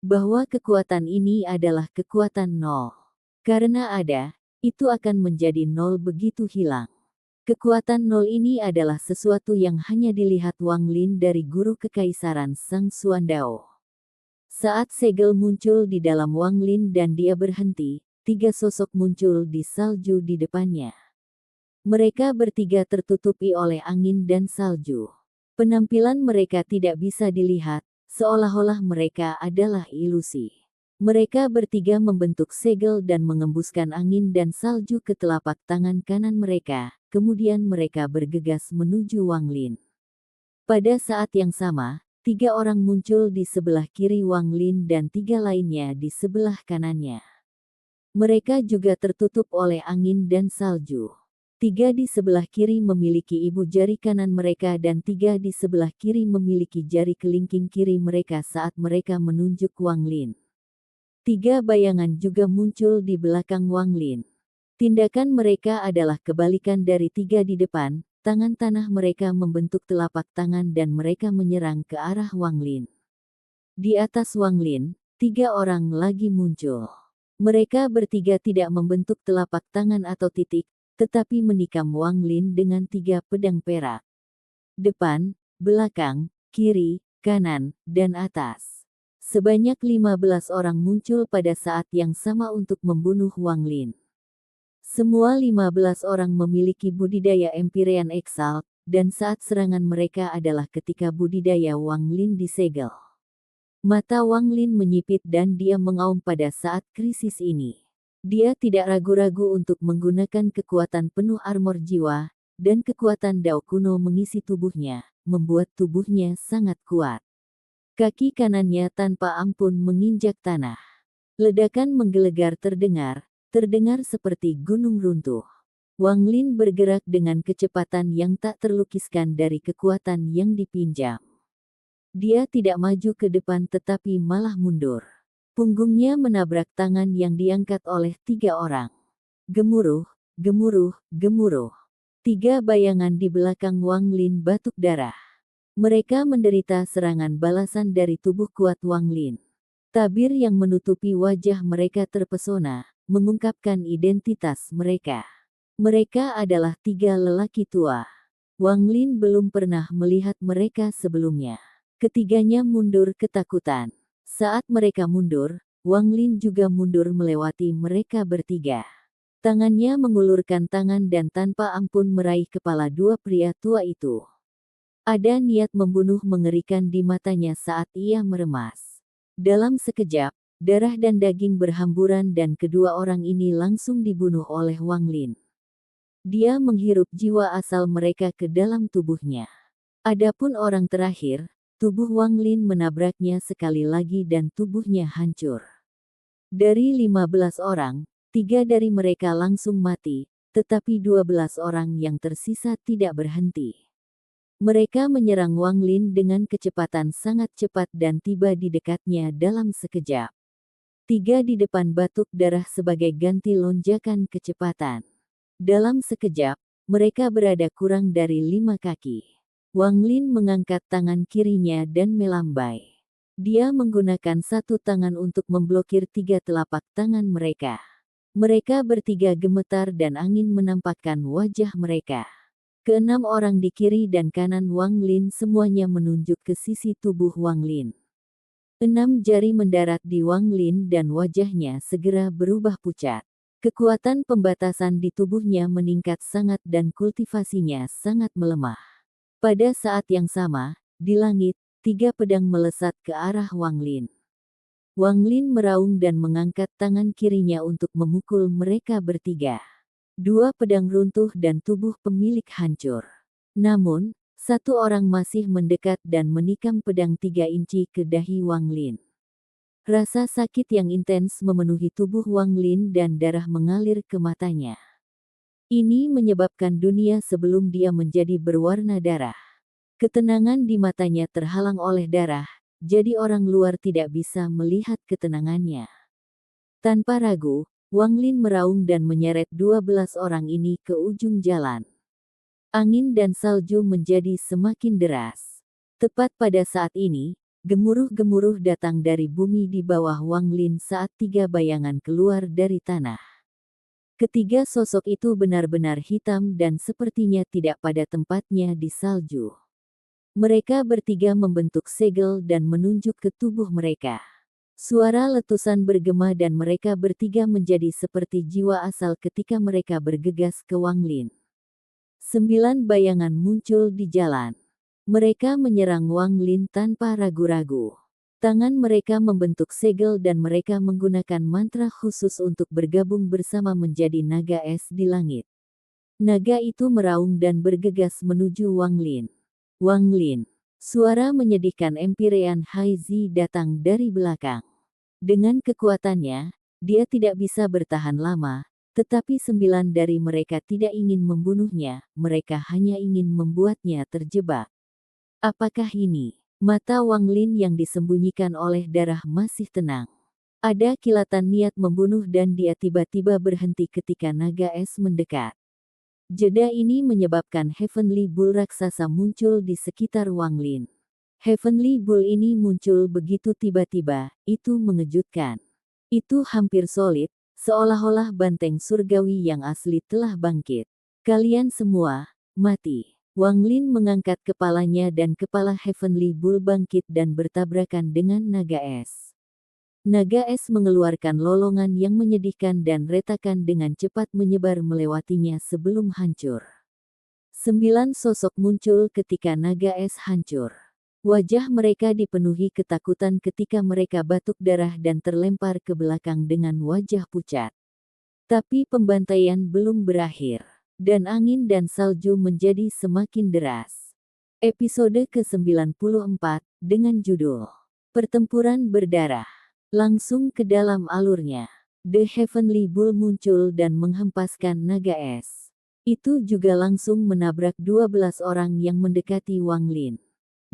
Bahwa kekuatan ini adalah kekuatan nol. Karena ada, itu akan menjadi nol begitu hilang. Kekuatan nol ini adalah sesuatu yang hanya dilihat Wang Lin dari guru kekaisaran Sang Xuandao. Saat segel muncul di dalam Wang Lin dan dia berhenti, 3 sosok muncul di salju di depannya. Mereka bertiga tertutupi oleh angin dan salju. Penampilan mereka tidak bisa dilihat, seolah-olah mereka adalah ilusi. Mereka bertiga membentuk segel dan mengembuskan angin dan salju ke telapak tangan kanan mereka. Kemudian mereka bergegas menuju Wang Lin. Pada saat yang sama, 3 orang muncul di sebelah kiri Wang Lin dan 3 lainnya di sebelah kanannya. Mereka juga tertutup oleh angin dan salju. 3 di sebelah kiri memiliki ibu jari kanan mereka dan 3 di sebelah kiri memiliki jari kelingking kiri mereka saat mereka menunjuk Wang Lin. 3 bayangan juga muncul di belakang Wang Lin. Tindakan mereka adalah kebalikan dari 3 di depan, tangan tanah mereka membentuk telapak tangan dan mereka menyerang ke arah Wang Lin. Di atas Wang Lin, 3 orang lagi muncul. Mereka bertiga tidak membentuk telapak tangan atau titik, tetapi menikam Wang Lin dengan 3 pedang perak. Depan, belakang, kiri, kanan, dan atas. Sebanyak 15 orang muncul pada saat yang sama untuk membunuh Wang Lin. Semua 15 orang memiliki budidaya Empyrean Exalt, dan saat serangan mereka adalah ketika budidaya Wang Lin disegel. Mata Wang Lin menyipit dan dia mengaum pada saat krisis ini. Dia tidak ragu-ragu untuk menggunakan kekuatan penuh armor jiwa, dan kekuatan Dao kuno mengisi tubuhnya, membuat tubuhnya sangat kuat. Kaki kanannya tanpa ampun menginjak tanah. Ledakan menggelegar terdengar seperti gunung runtuh. Wang Lin bergerak dengan kecepatan yang tak terlukiskan dari kekuatan yang dipinjam. Dia tidak maju ke depan tetapi malah mundur. Punggungnya menabrak tangan yang diangkat oleh 3 orang. Gemuruh, gemuruh, gemuruh. 3 bayangan di belakang Wang Lin batuk darah. Mereka menderita serangan balasan dari tubuh kuat Wang Lin. Tabir yang menutupi wajah mereka terpesona, mengungkapkan identitas mereka. Mereka adalah 3 lelaki tua. Wang Lin belum pernah melihat mereka sebelumnya. Ketiganya mundur ketakutan. Saat mereka mundur, Wang Lin juga mundur melewati mereka bertiga. Tangannya mengulurkan tangan dan tanpa ampun meraih kepala 2 pria tua itu. Ada niat membunuh mengerikan di matanya saat ia meremas. Dalam sekejap, darah dan daging berhamburan dan kedua orang ini langsung dibunuh oleh Wang Lin. Dia menghirup jiwa asal mereka ke dalam tubuhnya. Adapun orang terakhir, tubuh Wang Lin menabraknya sekali lagi dan tubuhnya hancur. Dari 15 orang, 3 dari mereka langsung mati, tetapi 12 orang yang tersisa tidak berhenti. Mereka menyerang Wang Lin dengan kecepatan sangat cepat dan tiba di dekatnya dalam sekejap. 3 di depan batuk darah sebagai ganti lonjakan kecepatan. Dalam sekejap, mereka berada kurang dari 5 kaki. Wang Lin mengangkat tangan kirinya dan melambai. Dia menggunakan satu tangan untuk memblokir 3 telapak tangan mereka. Mereka bertiga gemetar dan angin menampakkan wajah mereka. Keenam orang di kiri dan kanan Wang Lin semuanya menunjuk ke sisi tubuh Wang Lin. 6 jari mendarat di Wang Lin dan wajahnya segera berubah pucat. Kekuatan pembatasan di tubuhnya meningkat sangat dan kultivasinya sangat melemah. Pada saat yang sama, di langit, 3 pedang melesat ke arah Wang Lin. Wang Lin meraung dan mengangkat tangan kirinya untuk memukul mereka bertiga. 2 pedang runtuh dan tubuh pemilik hancur. Namun, 1 orang masih mendekat dan menikam pedang 3 inci ke dahi Wang Lin. Rasa sakit yang intens memenuhi tubuh Wang Lin dan darah mengalir ke matanya. Ini menyebabkan dunia sebelum dia menjadi berwarna darah. Ketenangan di matanya terhalang oleh darah. Jadi orang luar tidak bisa melihat ketenangannya. Tanpa ragu, Wang Lin meraung dan menyeret 12 orang ini ke ujung jalan. Angin dan salju menjadi semakin deras. Tepat pada saat ini, gemuruh-gemuruh datang dari bumi di bawah Wang Lin saat 3 bayangan keluar dari tanah. Ketiga sosok itu benar-benar hitam dan sepertinya tidak pada tempatnya di salju. Mereka bertiga membentuk segel dan menunjuk ke tubuh mereka. Suara letusan bergema dan mereka bertiga menjadi seperti jiwa asal ketika mereka bergegas ke Wang Lin. 9 bayangan muncul di jalan. Mereka menyerang Wang Lin tanpa ragu-ragu. Tangan mereka membentuk segel dan mereka menggunakan mantra khusus untuk bergabung bersama menjadi naga es di langit. Naga itu meraung dan bergegas menuju Wang Lin. Wang Lin. Suara menyedihkan Empyrean Haizi datang dari belakang. Dengan kekuatannya, dia tidak bisa bertahan lama, tetapi 9 dari mereka tidak ingin membunuhnya, mereka hanya ingin membuatnya terjebak. Apakah ini? Mata Wang Lin yang disembunyikan oleh darah masih tenang. Ada kilatan niat membunuh dan dia tiba-tiba berhenti ketika naga es mendekat. Jeda ini menyebabkan Heavenly Bull raksasa muncul di sekitar Wang Lin. Heavenly Bull ini muncul begitu tiba-tiba, itu mengejutkan. Itu hampir solid, seolah-olah banteng surgawi yang asli telah bangkit. Kalian semua, mati. Wang Lin mengangkat kepalanya dan kepala Heavenly Bull bangkit dan bertabrakan dengan naga es. Naga es mengeluarkan lolongan yang menyedihkan dan retakan dengan cepat menyebar melewatinya sebelum hancur. 9 sosok muncul ketika naga es hancur. Wajah mereka dipenuhi ketakutan ketika mereka batuk darah dan terlempar ke belakang dengan wajah pucat. Tapi pembantaian belum berakhir, dan angin dan salju menjadi semakin deras. Episode ke-94, dengan judul Pertempuran Berdarah. Langsung ke dalam alurnya, The Heavenly Bull muncul dan menghempaskan naga es. Itu juga langsung menabrak 12 orang yang mendekati Wang Lin.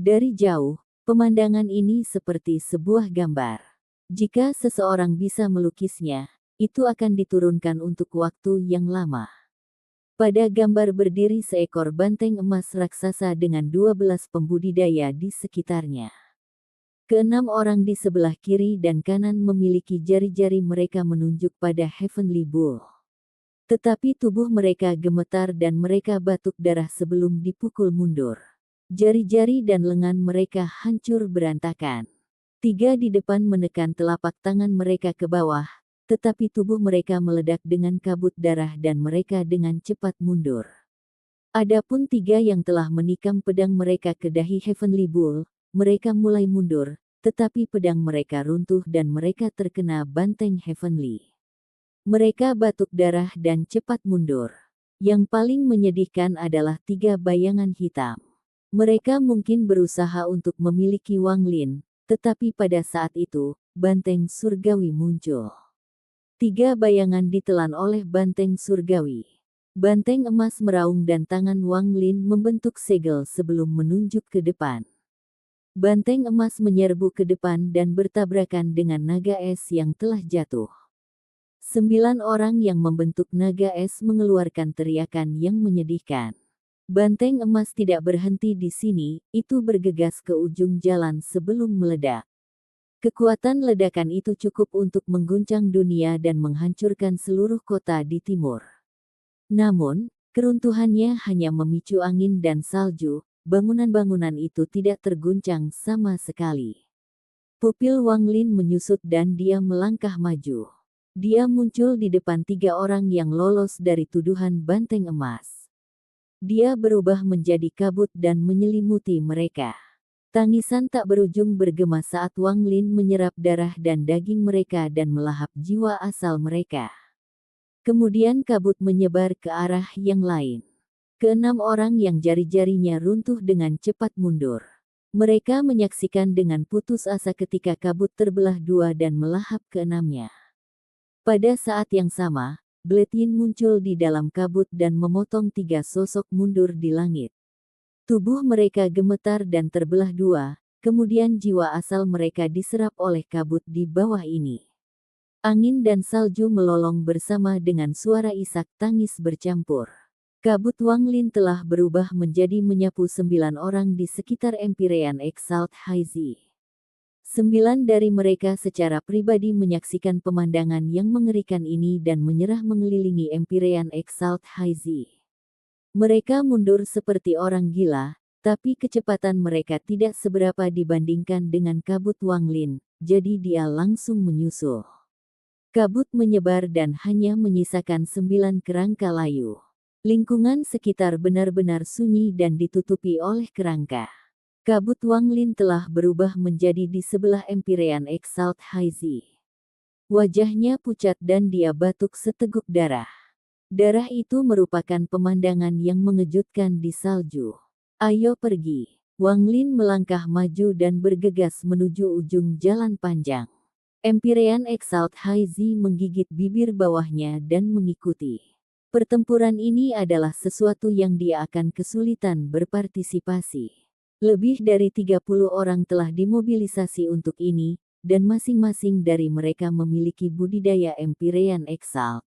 Dari jauh, pemandangan ini seperti sebuah gambar. Jika seseorang bisa melukisnya, itu akan diturunkan untuk waktu yang lama. Pada gambar berdiri seekor banteng emas raksasa dengan 12 pembudidaya di sekitarnya. Keenam orang di sebelah kiri dan kanan memiliki jari-jari mereka menunjuk pada Heavenly Bull. Tetapi tubuh mereka gemetar dan mereka batuk darah sebelum dipukul mundur. Jari-jari dan lengan mereka hancur berantakan. 3 di depan menekan telapak tangan mereka ke bawah, tetapi tubuh mereka meledak dengan kabut darah dan mereka dengan cepat mundur. Adapun 3 yang telah menikam pedang mereka ke dahi Heavenly Bull, mereka mulai mundur, tetapi pedang mereka runtuh dan mereka terkena banteng Heavenly. Mereka batuk darah dan cepat mundur. Yang paling menyedihkan adalah 3 bayangan hitam. Mereka mungkin berusaha untuk memiliki Wang Lin, tetapi pada saat itu, banteng surgawi muncul. 3 bayangan ditelan oleh banteng surgawi. Banteng emas meraung dan tangan Wang Lin membentuk segel sebelum menunjuk ke depan. Banteng emas menyerbu ke depan dan bertabrakan dengan naga es yang telah jatuh. 9 orang yang membentuk naga es mengeluarkan teriakan yang menyedihkan. Banteng emas tidak berhenti di sini, itu bergegas ke ujung jalan sebelum meledak. Kekuatan ledakan itu cukup untuk mengguncang dunia dan menghancurkan seluruh kota di timur. Namun, keruntuhannya hanya memicu angin dan salju, bangunan-bangunan itu tidak terguncang sama sekali. Pupil Wang Lin menyusut dan dia melangkah maju. Dia muncul di depan 3 orang yang lolos dari tuduhan banteng emas. Dia berubah menjadi kabut dan menyelimuti mereka. Tangisan tak berujung bergema saat Wang Lin menyerap darah dan daging mereka dan melahap jiwa asal mereka. Kemudian kabut menyebar ke arah yang lain. Keenam orang yang jari-jarinya runtuh dengan cepat mundur. Mereka menyaksikan dengan putus asa ketika kabut terbelah 2 dan melahap keenamnya. Pada saat yang sama, Blade Yin muncul di dalam kabut dan memotong 3 sosok mundur di langit. Tubuh mereka gemetar dan terbelah 2, kemudian jiwa asal mereka diserap oleh kabut di bawah ini. Angin dan salju melolong bersama dengan suara isak tangis bercampur. Kabut Wang Lin telah berubah menjadi menyapu 9 orang di sekitar Empyrean Exalt Haizi. 9 dari mereka secara pribadi menyaksikan pemandangan yang mengerikan ini dan menyerah mengelilingi Empyrean Exalt Haizi. Mereka mundur seperti orang gila, tapi kecepatan mereka tidak seberapa dibandingkan dengan kabut Wang Lin, jadi dia langsung menyusul. Kabut menyebar dan hanya menyisakan 9 kerangka layu. Lingkungan sekitar benar-benar sunyi dan ditutupi oleh kerangka. Kabut Wang Lin telah berubah menjadi di sebelah Empyrean Exalt Haizi. Wajahnya pucat dan dia batuk seteguk darah. Darah itu merupakan pemandangan yang mengejutkan di salju. Ayo pergi. Wang Lin melangkah maju dan bergegas menuju ujung jalan panjang. Empyrean Exalt Haizi menggigit bibir bawahnya dan mengikuti. Pertempuran ini adalah sesuatu yang dia akan kesulitan berpartisipasi. Lebih dari 30 orang telah dimobilisasi untuk ini, dan masing-masing dari mereka memiliki budidaya Empyrean Exalt.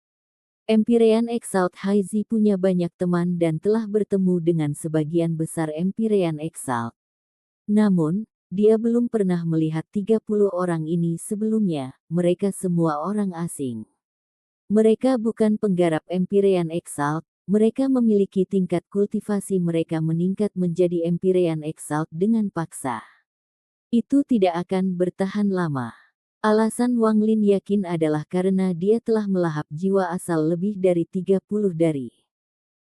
Empyrean Exalt Haizi punya banyak teman dan telah bertemu dengan sebagian besar Empyrean Exalt. Namun, dia belum pernah melihat 30 orang ini sebelumnya, mereka semua orang asing. Mereka bukan penggarap Empyrean Exalt. Mereka memiliki tingkat kultivasi mereka meningkat menjadi Empyrean Exalt dengan paksa. Itu tidak akan bertahan lama. Alasan Wang Lin yakin adalah karena dia telah melahap jiwa asal lebih dari 30 dari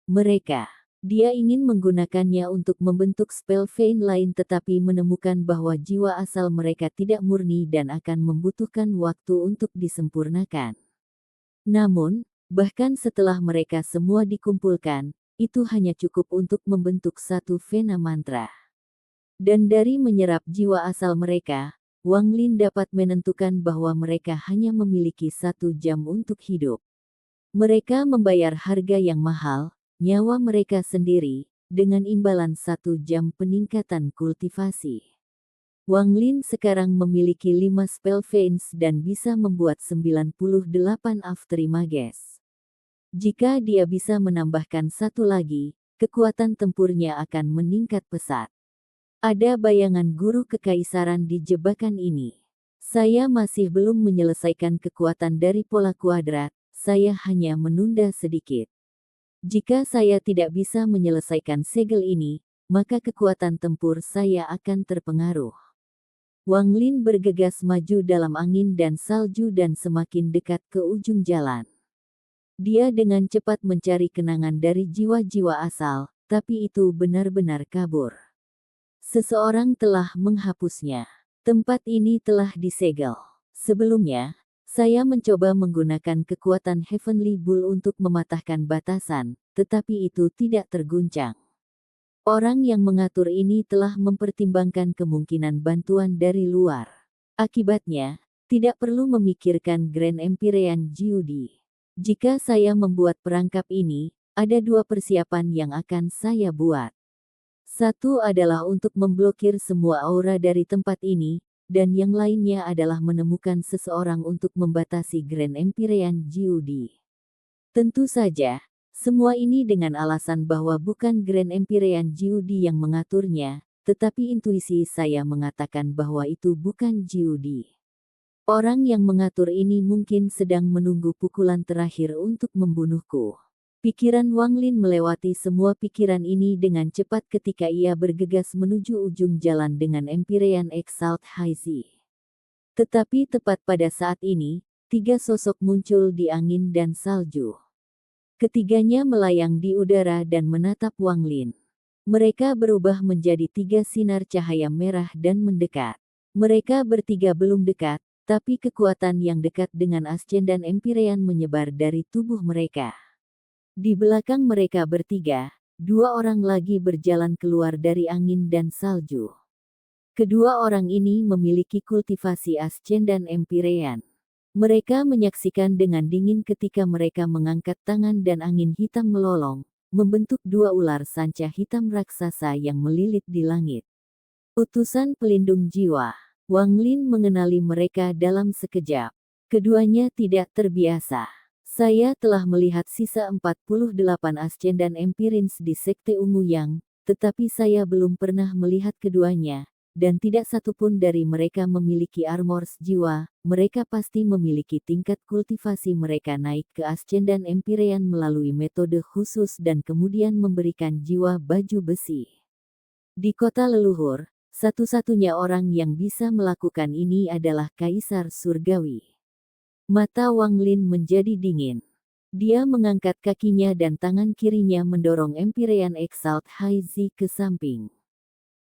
mereka. Dia ingin menggunakannya untuk membentuk spell Vein lain tetapi menemukan bahwa jiwa asal mereka tidak murni dan akan membutuhkan waktu untuk disempurnakan. Namun, bahkan setelah mereka semua dikumpulkan, itu hanya cukup untuk membentuk satu vena mantra. Dan dari menyerap jiwa asal mereka, Wang Lin dapat menentukan bahwa mereka hanya memiliki 1 jam untuk hidup. Mereka membayar harga yang mahal, nyawa mereka sendiri, dengan imbalan 1 jam peningkatan kultivasi. Wang Lin sekarang memiliki 5 spell veins dan bisa membuat 98 Afterimages. Jika dia bisa menambahkan satu lagi, kekuatan tempurnya akan meningkat pesat. Ada bayangan guru kekaisaran di jebakan ini. Saya masih belum menyelesaikan kekuatan dari pola kuadrat, saya hanya menunda sedikit. Jika saya tidak bisa menyelesaikan segel ini, maka kekuatan tempur saya akan terpengaruh. Wang Lin bergegas maju dalam angin dan salju dan semakin dekat ke ujung jalan. Dia dengan cepat mencari kenangan dari jiwa-jiwa asal, tapi itu benar-benar kabur. Seseorang telah menghapusnya. Tempat ini telah disegel. Sebelumnya, saya mencoba menggunakan kekuatan Heavenly Bull untuk mematahkan batasan, tetapi itu tidak terguncang. Orang yang mengatur ini telah mempertimbangkan kemungkinan bantuan dari luar. Akibatnya, tidak perlu memikirkan Grand Empyrean Jiudi. Jika saya membuat perangkap ini, ada dua persiapan yang akan saya buat. Satu adalah untuk memblokir semua aura dari tempat ini, dan yang lainnya adalah menemukan seseorang untuk membatasi Grand Empyrean Jiudi. Tentu saja, semua ini dengan alasan bahwa bukan Grand Empyrean Jiudi yang mengaturnya, tetapi intuisi saya mengatakan bahwa itu bukan Jiudi. Orang yang mengatur ini mungkin sedang menunggu pukulan terakhir untuk membunuhku. Pikiran Wang Lin melewati semua pikiran ini dengan cepat ketika ia bergegas menuju ujung jalan dengan Empyrean Exalt Haizi. Tetapi tepat pada saat ini, tiga sosok muncul di angin dan salju. Ketiganya melayang di udara dan menatap Wang Lin. Mereka berubah menjadi tiga sinar cahaya merah dan mendekat. Mereka bertiga belum dekat, tapi kekuatan yang dekat dengan Ascendan Empyrean menyebar dari tubuh mereka. Di belakang mereka bertiga, dua orang lagi berjalan keluar dari angin dan salju. Kedua orang ini memiliki kultivasi Ascendan Empyrean. Mereka menyaksikan dengan dingin ketika mereka mengangkat tangan dan angin hitam melolong, membentuk dua ular sanca hitam raksasa yang melilit di langit. Utusan pelindung jiwa. Wang Lin mengenali mereka dalam sekejap. Keduanya tidak terbiasa. Saya telah melihat sisa 48 Ascendan Empyreans di Sekte Ungu Yang, tetapi saya belum pernah melihat keduanya, dan tidak satupun dari mereka memiliki armors jiwa. Mereka pasti memiliki tingkat kultivasi mereka naik ke Ascendan Empyrean melalui metode khusus dan kemudian memberikan jiwa baju besi. Di kota leluhur, satu-satunya orang yang bisa melakukan ini adalah Kaisar Surgawi. Mata Wang Lin menjadi dingin. Dia mengangkat kakinya dan tangan kirinya mendorong Empyrean Exalt Haizi ke samping.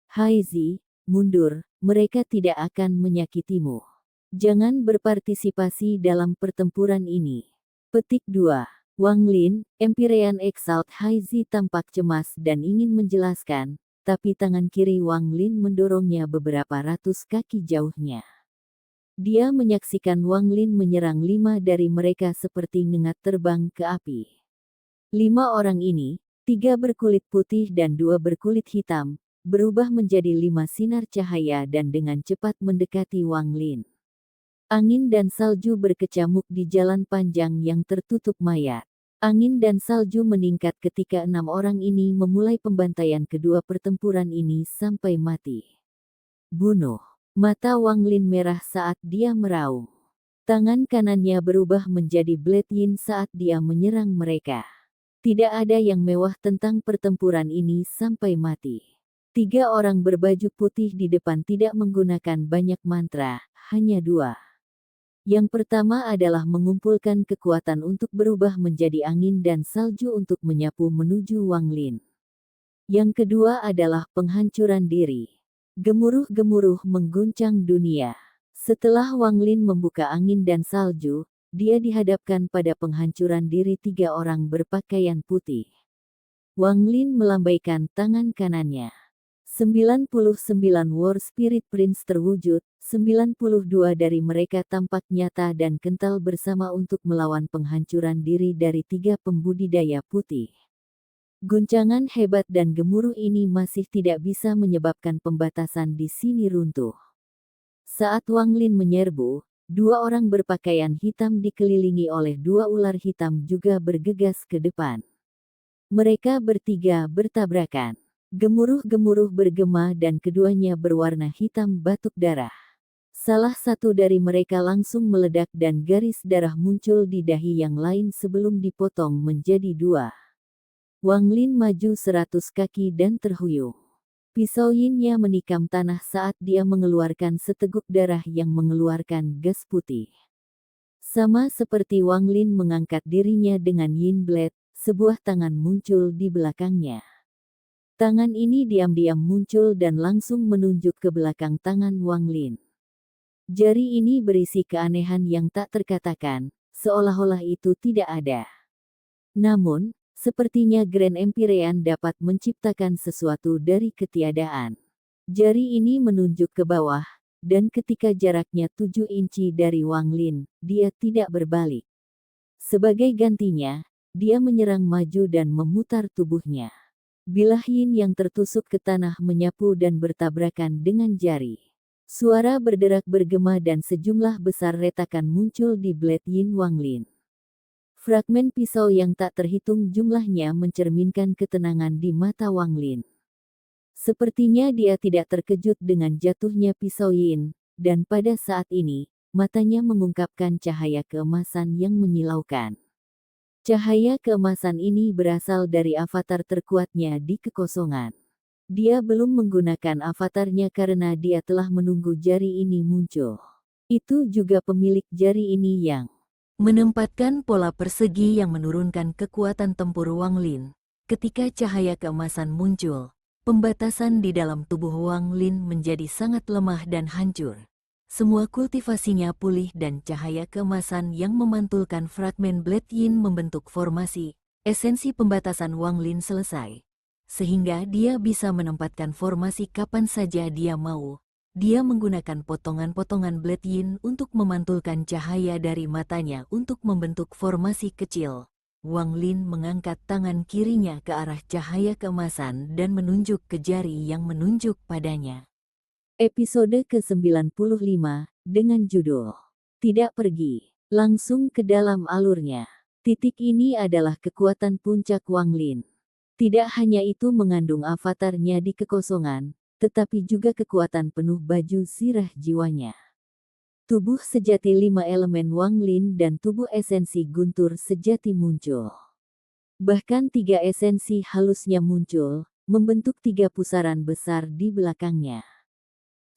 Haizi, mundur, mereka tidak akan menyakitimu. Jangan berpartisipasi dalam pertempuran ini. Petik 2. Wang Lin, Empyrean Exalt Haizi tampak cemas dan ingin menjelaskan, tapi tangan kiri Wang Lin mendorongnya beberapa ratus kaki jauhnya. Dia menyaksikan Wang Lin menyerang 5 dari mereka seperti ngengat terbang ke api. 5 orang ini, 3 berkulit putih dan 2 berkulit hitam, berubah menjadi 5 sinar cahaya dan dengan cepat mendekati Wang Lin. Angin dan salju berkecamuk di jalan panjang yang tertutup mayat. Angin dan salju meningkat ketika 6 orang ini memulai pembantaian kedua pertempuran ini sampai mati. Bunuh. Mata Wang Lin merah saat dia meraung. Tangan kanannya berubah menjadi Blade Yin saat dia menyerang mereka. Tidak ada yang mewah tentang pertempuran ini sampai mati. 3 orang berbaju putih di depan tidak menggunakan banyak mantra, hanya 2. Yang pertama adalah mengumpulkan kekuatan untuk berubah menjadi angin dan salju untuk menyapu menuju Wang Lin. Yang kedua adalah penghancuran diri. Gemuruh-gemuruh mengguncang dunia. Setelah Wang Lin membuka angin dan salju, dia dihadapkan pada penghancuran diri 3 orang berpakaian putih. Wang Lin melambaikan tangan kanannya. 99 War Spirit Prince terwujud, 92 dari mereka tampak nyata dan kental bersama untuk melawan penghancuran diri dari 3 pembudidaya putih. Guncangan hebat dan gemuruh ini masih tidak bisa menyebabkan pembatasan di sini runtuh. Saat Wang Lin menyerbu, Dua orang berpakaian hitam dikelilingi oleh dua ular hitam juga bergegas ke depan. Mereka bertiga bertabrakan. Gemuruh-gemuruh bergema dan keduanya berwarna hitam batuk darah. Salah satu dari mereka langsung meledak dan garis darah muncul di dahi yang lain sebelum dipotong menjadi dua. Wang Lin maju 100 kaki dan terhuyung. Pisau Yin-nya menikam tanah saat dia mengeluarkan seteguk darah yang mengeluarkan gas putih. Sama seperti Wang Lin mengangkat dirinya dengan Yin Blade, sebuah tangan muncul di belakangnya. Tangan ini diam-diam muncul dan langsung menunjuk ke belakang tangan Wang Lin. Jari ini berisi keanehan yang tak terkatakan, seolah-olah itu tidak ada. Namun, sepertinya Grand Empyrean dapat menciptakan sesuatu dari ketiadaan. Jari ini menunjuk ke bawah, dan ketika jaraknya 7 inci dari Wang Lin, dia tidak berbalik. Sebagai gantinya, dia menyerang maju dan memutar tubuhnya. Bilah Yin yang tertusuk ke tanah menyapu dan bertabrakan dengan jari. Suara berderak bergema dan sejumlah besar retakan muncul di blade Yin Wang Lin. Fragmen pisau yang tak terhitung jumlahnya mencerminkan ketenangan di mata Wang Lin. Sepertinya dia tidak terkejut dengan jatuhnya pisau Yin, dan pada saat ini, matanya mengungkapkan cahaya keemasan yang menyilaukan. Cahaya keemasan ini berasal dari avatar terkuatnya di kekosongan. Dia belum menggunakan avatarnya karena dia telah menunggu jari ini muncul. Itu juga pemilik jari ini yang menempatkan pola persegi yang menurunkan kekuatan tempur Wang Lin. Ketika cahaya keemasan muncul, pembatasan di dalam tubuh Wang Lin menjadi sangat lemah dan hancur. Semua kultivasinya pulih dan cahaya keemasan yang memantulkan fragmen Blade Yin membentuk formasi. Esensi pembatasan Wang Lin selesai, sehingga dia bisa menempatkan formasi kapan saja dia mau. Dia menggunakan potongan-potongan Blade Yin untuk memantulkan cahaya dari matanya untuk membentuk formasi kecil. Wang Lin mengangkat tangan kirinya ke arah cahaya keemasan dan menunjuk ke jari yang menunjuk padanya. Episode ke-95, dengan judul Tidak Pergi, langsung ke dalam alurnya. Titik ini adalah kekuatan puncak Wang Lin. Tidak hanya itu mengandung avatarnya di kekosongan, tetapi juga kekuatan penuh baju sirah jiwanya. Tubuh sejati 5 elemen Wang Lin dan tubuh esensi guntur sejati muncul. Bahkan 3 esensi halusnya muncul, membentuk 3 pusaran besar di belakangnya.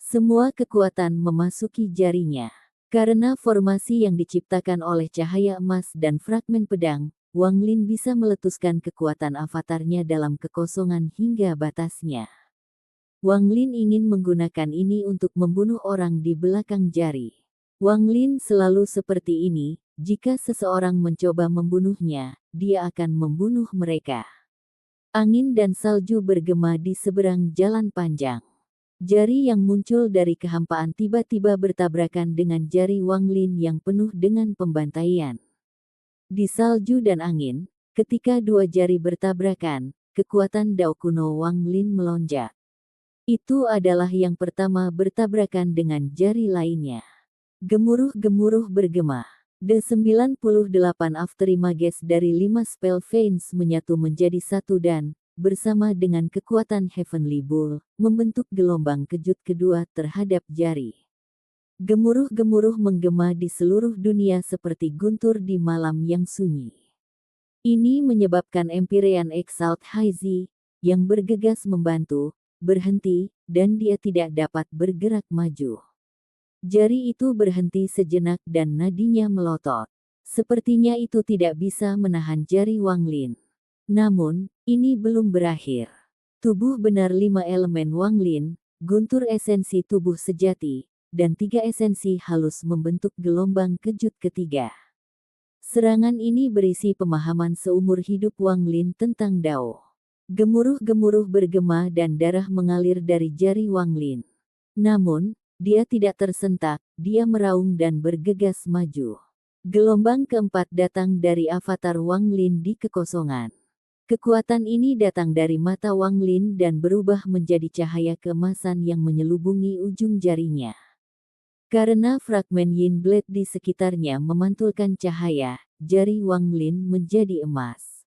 Semua kekuatan memasuki jarinya. Karena formasi yang diciptakan oleh cahaya emas dan fragmen pedang, Wang Lin bisa meletuskan kekuatan avatarnya dalam kekosongan hingga batasnya. Wang Lin ingin menggunakan ini untuk membunuh orang di belakang jari. Wang Lin selalu seperti ini, jika seseorang mencoba membunuhnya, dia akan membunuh mereka. Angin dan salju bergema di seberang jalan panjang. Jari yang muncul dari kehampaan tiba-tiba bertabrakan dengan jari Wang Lin yang penuh dengan pembantaian. Di salju dan angin, ketika dua jari bertabrakan, kekuatan Dao kuno Wang Lin melonjak. Itu adalah yang pertama bertabrakan dengan jari lainnya. Gemuruh-gemuruh bergema. The 98 Afterimages dari 5 Spell Veins menyatu menjadi satu dan, bersama dengan kekuatan Heavenly Bull, membentuk gelombang kejut kedua terhadap jari. Gemuruh-gemuruh menggema di seluruh dunia seperti guntur di malam yang sunyi. Ini menyebabkan Empyrean Exalt Haizi, yang bergegas membantu, berhenti, dan dia tidak dapat bergerak maju. Jari itu berhenti sejenak dan nadinya melotot. Sepertinya itu tidak bisa menahan jari Wang Lin. Namun, ini belum berakhir. Tubuh benar 5 elemen Wang Lin, guntur esensi tubuh sejati, dan 3 esensi halus membentuk gelombang kejut ketiga. Serangan ini berisi pemahaman seumur hidup Wang Lin tentang Dao. Gemuruh-gemuruh bergema dan darah mengalir dari jari Wang Lin. Namun, dia tidak tersentak, dia meraung dan bergegas maju. Gelombang keempat datang dari avatar Wang Lin di kekosongan. Kekuatan ini datang dari mata Wang Lin dan berubah menjadi cahaya keemasan yang menyelubungi ujung jarinya. Karena fragmen Yin Blade di sekitarnya memantulkan cahaya, jari Wang Lin menjadi emas.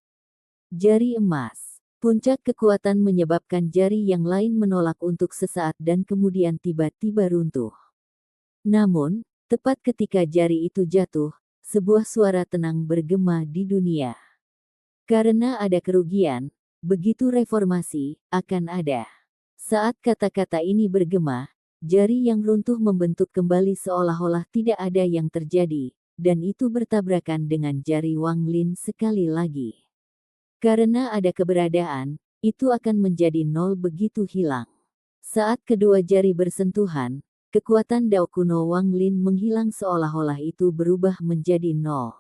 Jari emas. Puncak kekuatan menyebabkan jari yang lain menolak untuk sesaat dan kemudian tiba-tiba runtuh. Namun, tepat ketika jari itu jatuh, sebuah suara tenang bergema di dunia. Karena ada kerugian, begitu reformasi, akan ada. Saat kata-kata ini bergema, jari yang runtuh membentuk kembali seolah-olah tidak ada yang terjadi, dan itu bertabrakan dengan jari Wang Lin sekali lagi. Karena ada keberadaan, itu akan menjadi nol begitu hilang. Saat kedua jari bersentuhan, kekuatan Dao kuno Wang Lin menghilang seolah-olah itu berubah menjadi nol.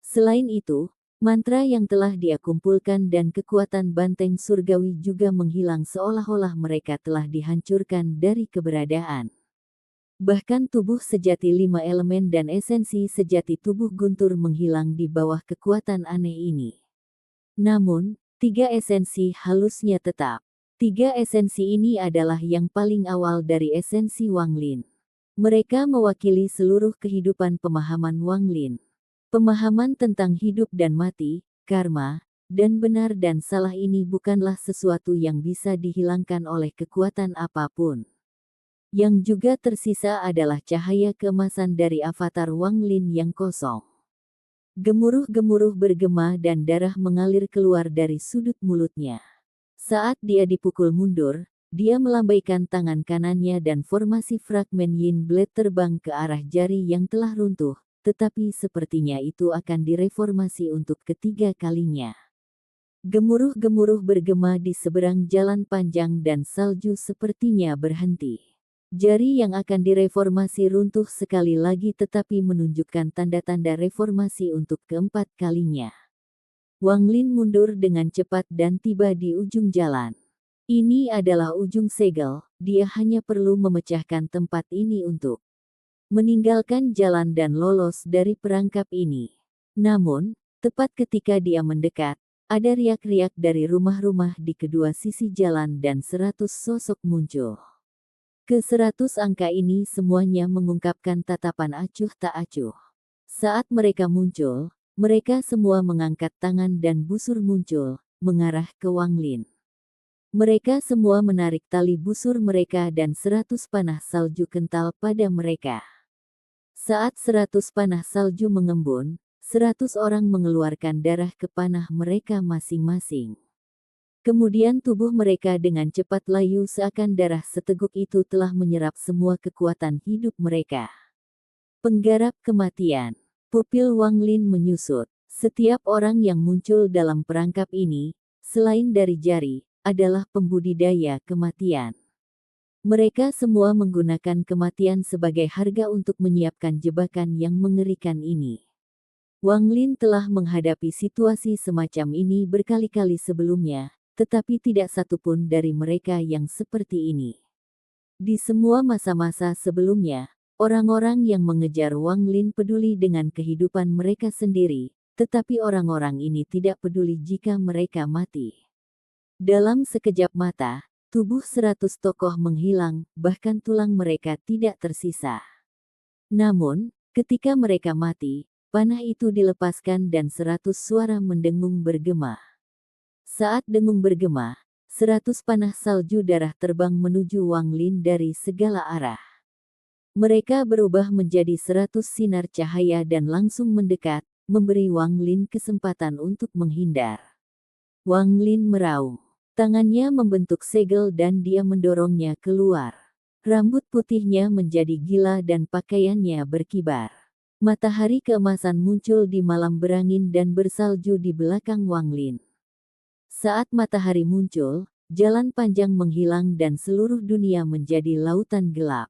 Selain itu, mantra yang telah dia kumpulkan dan kekuatan banteng surgawi juga menghilang seolah-olah mereka telah dihancurkan dari keberadaan. Bahkan tubuh sejati 5 elemen dan esensi sejati tubuh guntur menghilang di bawah kekuatan aneh ini. Namun, 3 esensi halusnya tetap. 3 esensi ini adalah yang paling awal dari esensi Wang Lin. Mereka mewakili seluruh kehidupan pemahaman Wang Lin. Pemahaman tentang hidup dan mati, karma, dan benar dan salah ini bukanlah sesuatu yang bisa dihilangkan oleh kekuatan apapun. Yang juga tersisa adalah cahaya keemasan dari avatar Wang Lin yang kosong. Gemuruh-gemuruh bergema dan darah mengalir keluar dari sudut mulutnya. Saat dia dipukul mundur, dia melambaikan tangan kanannya dan formasi fragmen Yin Blade terbang ke arah jari yang telah runtuh. Tetapi sepertinya itu akan direformasi untuk ketiga kalinya. Gemuruh-gemuruh bergema di seberang jalan panjang dan salju sepertinya berhenti. Jari yang akan direformasi runtuh sekali lagi tetapi menunjukkan tanda-tanda reformasi untuk keempat kalinya. Wang Lin mundur dengan cepat dan tiba di ujung jalan. Ini adalah ujung segel, dia hanya perlu memecahkan tempat ini untuk meninggalkan jalan dan lolos dari perangkap ini. Namun, tepat ketika dia mendekat, ada riak-riak dari rumah-rumah di kedua sisi jalan dan 100 sosok muncul. Ke 100 angka ini semuanya mengungkapkan tatapan acuh tak acuh. Saat mereka muncul, mereka semua mengangkat tangan dan busur muncul, mengarah ke Wang Lin. Mereka semua menarik tali busur mereka dan 100 panah salju kental pada mereka. Saat 100 panah salju mengembun, 100 orang mengeluarkan darah ke panah mereka masing-masing. Kemudian tubuh mereka dengan cepat layu seakan darah seteguk itu telah menyerap semua kekuatan hidup mereka. Penggarap kematian. Pupil Wang Lin menyusut. Setiap orang yang muncul dalam perangkap ini, selain dari jari, adalah pembudidaya kematian. Mereka semua menggunakan kematian sebagai harga untuk menyiapkan jebakan yang mengerikan ini. Wang Lin telah menghadapi situasi semacam ini berkali-kali sebelumnya, tetapi tidak satupun dari mereka yang seperti ini. Di semua masa-masa sebelumnya, orang-orang yang mengejar Wang Lin peduli dengan kehidupan mereka sendiri, tetapi orang-orang ini tidak peduli jika mereka mati. Dalam sekejap mata, tubuh 100 tokoh menghilang, bahkan tulang mereka tidak tersisa. Namun, ketika mereka mati, panah itu dilepaskan dan 100 suara mendengung bergema. Saat dengung bergema, 100 panah salju darah terbang menuju Wang Lin dari segala arah. Mereka berubah menjadi 100 sinar cahaya dan langsung mendekat, memberi Wang Lin kesempatan untuk menghindar. Wang Lin meraung. Tangannya membentuk segel dan dia mendorongnya keluar. Rambut putihnya menjadi gila dan pakaiannya berkibar. Matahari keemasan muncul di malam berangin dan bersalju di belakang Wang Lin. Saat matahari muncul, jalan panjang menghilang dan seluruh dunia menjadi lautan gelap.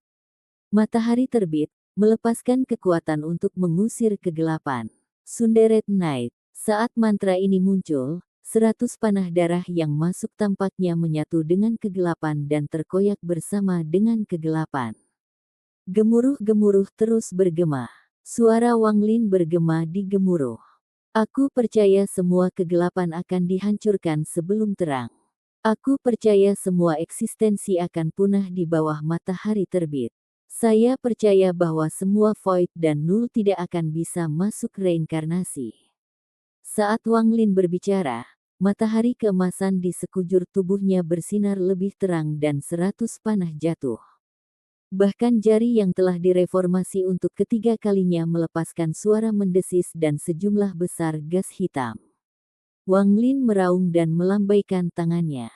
Matahari terbit, melepaskan kekuatan untuk mengusir kegelapan. Sunderet Night. Saat mantra ini muncul, 100 panah darah yang masuk tampaknya menyatu dengan kegelapan dan terkoyak bersama dengan kegelapan. Gemuruh-gemuruh terus bergema. Suara Wang Lin bergema di gemuruh. Aku percaya semua kegelapan akan dihancurkan sebelum terang. Aku percaya semua eksistensi akan punah di bawah matahari terbit. Saya percaya bahwa semua void dan null tidak akan bisa masuk reinkarnasi. Saat Wang Lin berbicara, matahari keemasan di sekujur tubuhnya bersinar lebih terang dan 100 panah jatuh. Bahkan jari yang telah direformasi untuk ketiga kalinya melepaskan suara mendesis dan sejumlah besar gas hitam. Wang Lin meraung dan melambaikan tangannya.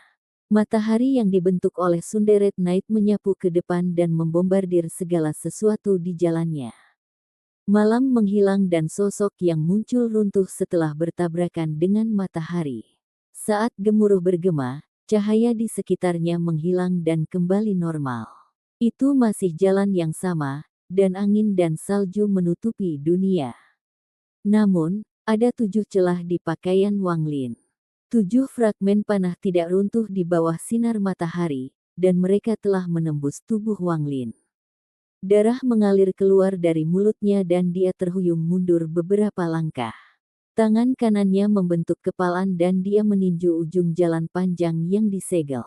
Matahari yang dibentuk oleh Sunderet Knight menyapu ke depan dan membombardir segala sesuatu di jalannya. Malam menghilang dan sosok yang muncul runtuh setelah bertabrakan dengan matahari. Saat gemuruh bergema, cahaya di sekitarnya menghilang dan kembali normal. Itu masih jalan yang sama, dan angin dan salju menutupi dunia. Namun, ada 7 celah di pakaian Wang Lin. 7 fragmen panah tidak runtuh di bawah sinar matahari, dan mereka telah menembus tubuh Wang Lin. Darah mengalir keluar dari mulutnya dan dia terhuyung mundur beberapa langkah. Tangan kanannya membentuk kepalan dan dia meninju ujung jalan panjang yang disegel.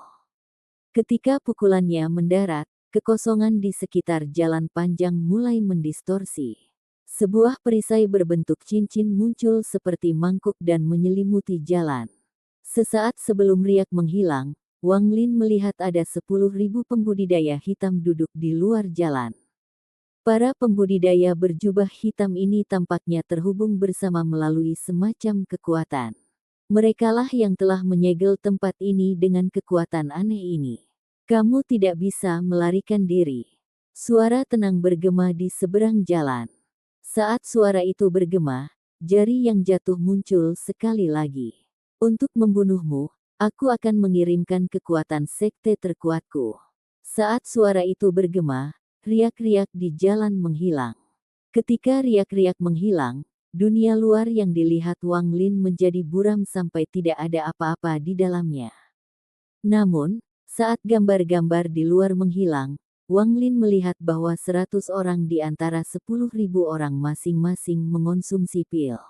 Ketika pukulannya mendarat, kekosongan di sekitar jalan panjang mulai mendistorsi. Sebuah perisai berbentuk cincin muncul seperti mangkuk dan menyelimuti jalan. Sesaat sebelum riak menghilang, Wang Lin melihat ada 10.000 pembudidaya hitam duduk di luar jalan. Para pembudidaya berjubah hitam ini tampaknya terhubung bersama melalui semacam kekuatan. Merekalah yang telah menyegel tempat ini dengan kekuatan aneh ini. Kamu tidak bisa melarikan diri. Suara tenang bergema di seberang jalan. Saat suara itu bergema, jari yang jatuh muncul sekali lagi. Untuk membunuhmu, aku akan mengirimkan kekuatan sekte terkuatku. Saat suara itu bergema, riak-riak di jalan menghilang. Ketika riak-riak menghilang, dunia luar yang dilihat Wang Lin menjadi buram sampai tidak ada apa-apa di dalamnya. Namun, saat gambar-gambar di luar menghilang, Wang Lin melihat bahwa 100 orang di antara 10.000 orang masing-masing mengonsumsi pil.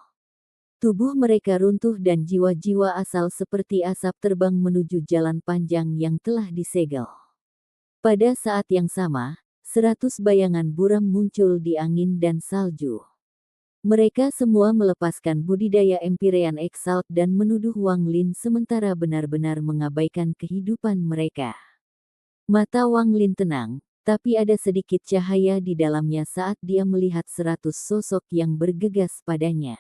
Tubuh mereka runtuh dan jiwa-jiwa asal seperti asap terbang menuju jalan panjang yang telah disegel. Pada saat yang sama, 100 bayangan buram muncul di angin dan salju. Mereka semua melepaskan budidaya Empyrean Exalt dan menuduh Wang Lin sementara benar-benar mengabaikan kehidupan mereka. Mata Wang Lin tenang, tapi ada sedikit cahaya di dalamnya saat dia melihat 100 sosok yang bergegas padanya.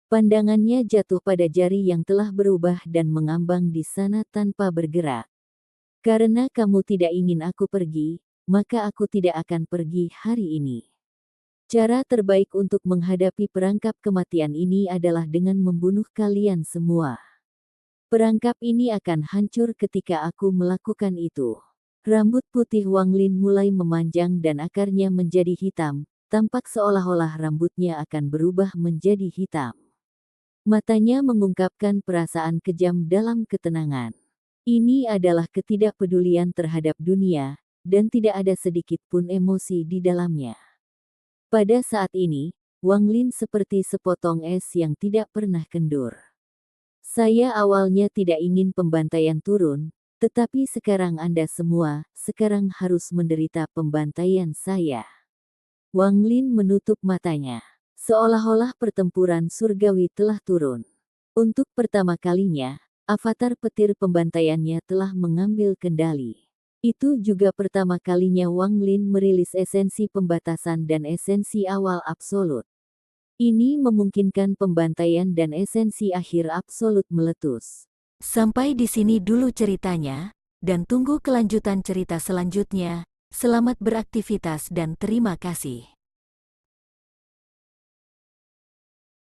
Pandangannya jatuh pada jari yang telah berubah dan mengambang di sana tanpa bergerak. Karena kamu tidak ingin aku pergi, maka aku tidak akan pergi hari ini. Cara terbaik untuk menghadapi perangkap kematian ini adalah dengan membunuh kalian semua. Perangkap ini akan hancur ketika aku melakukan itu. Rambut putih Wang Lin mulai memanjang dan akarnya menjadi hitam, tampak seolah-olah rambutnya akan berubah menjadi hitam. Matanya mengungkapkan perasaan kejam dalam ketenangan. Ini adalah ketidakpedulian terhadap dunia, dan tidak ada sedikit pun emosi di dalamnya. Pada saat ini, Wang Lin seperti sepotong es yang tidak pernah kendur. Saya awalnya tidak ingin pembantaian turun, tetapi sekarang Anda semua, sekarang harus menderita pembantaian saya. Wang Lin menutup matanya. Seolah-olah pertempuran surgawi telah turun. Untuk pertama kalinya, avatar petir pembantaiannya telah mengambil kendali. Itu juga pertama kalinya Wang Lin merilis esensi pembatasan dan esensi awal absolut. Ini memungkinkan pembantaian dan esensi akhir absolut meletus. Sampai di sini dulu ceritanya, dan tunggu kelanjutan cerita selanjutnya. Selamat beraktivitas dan terima kasih.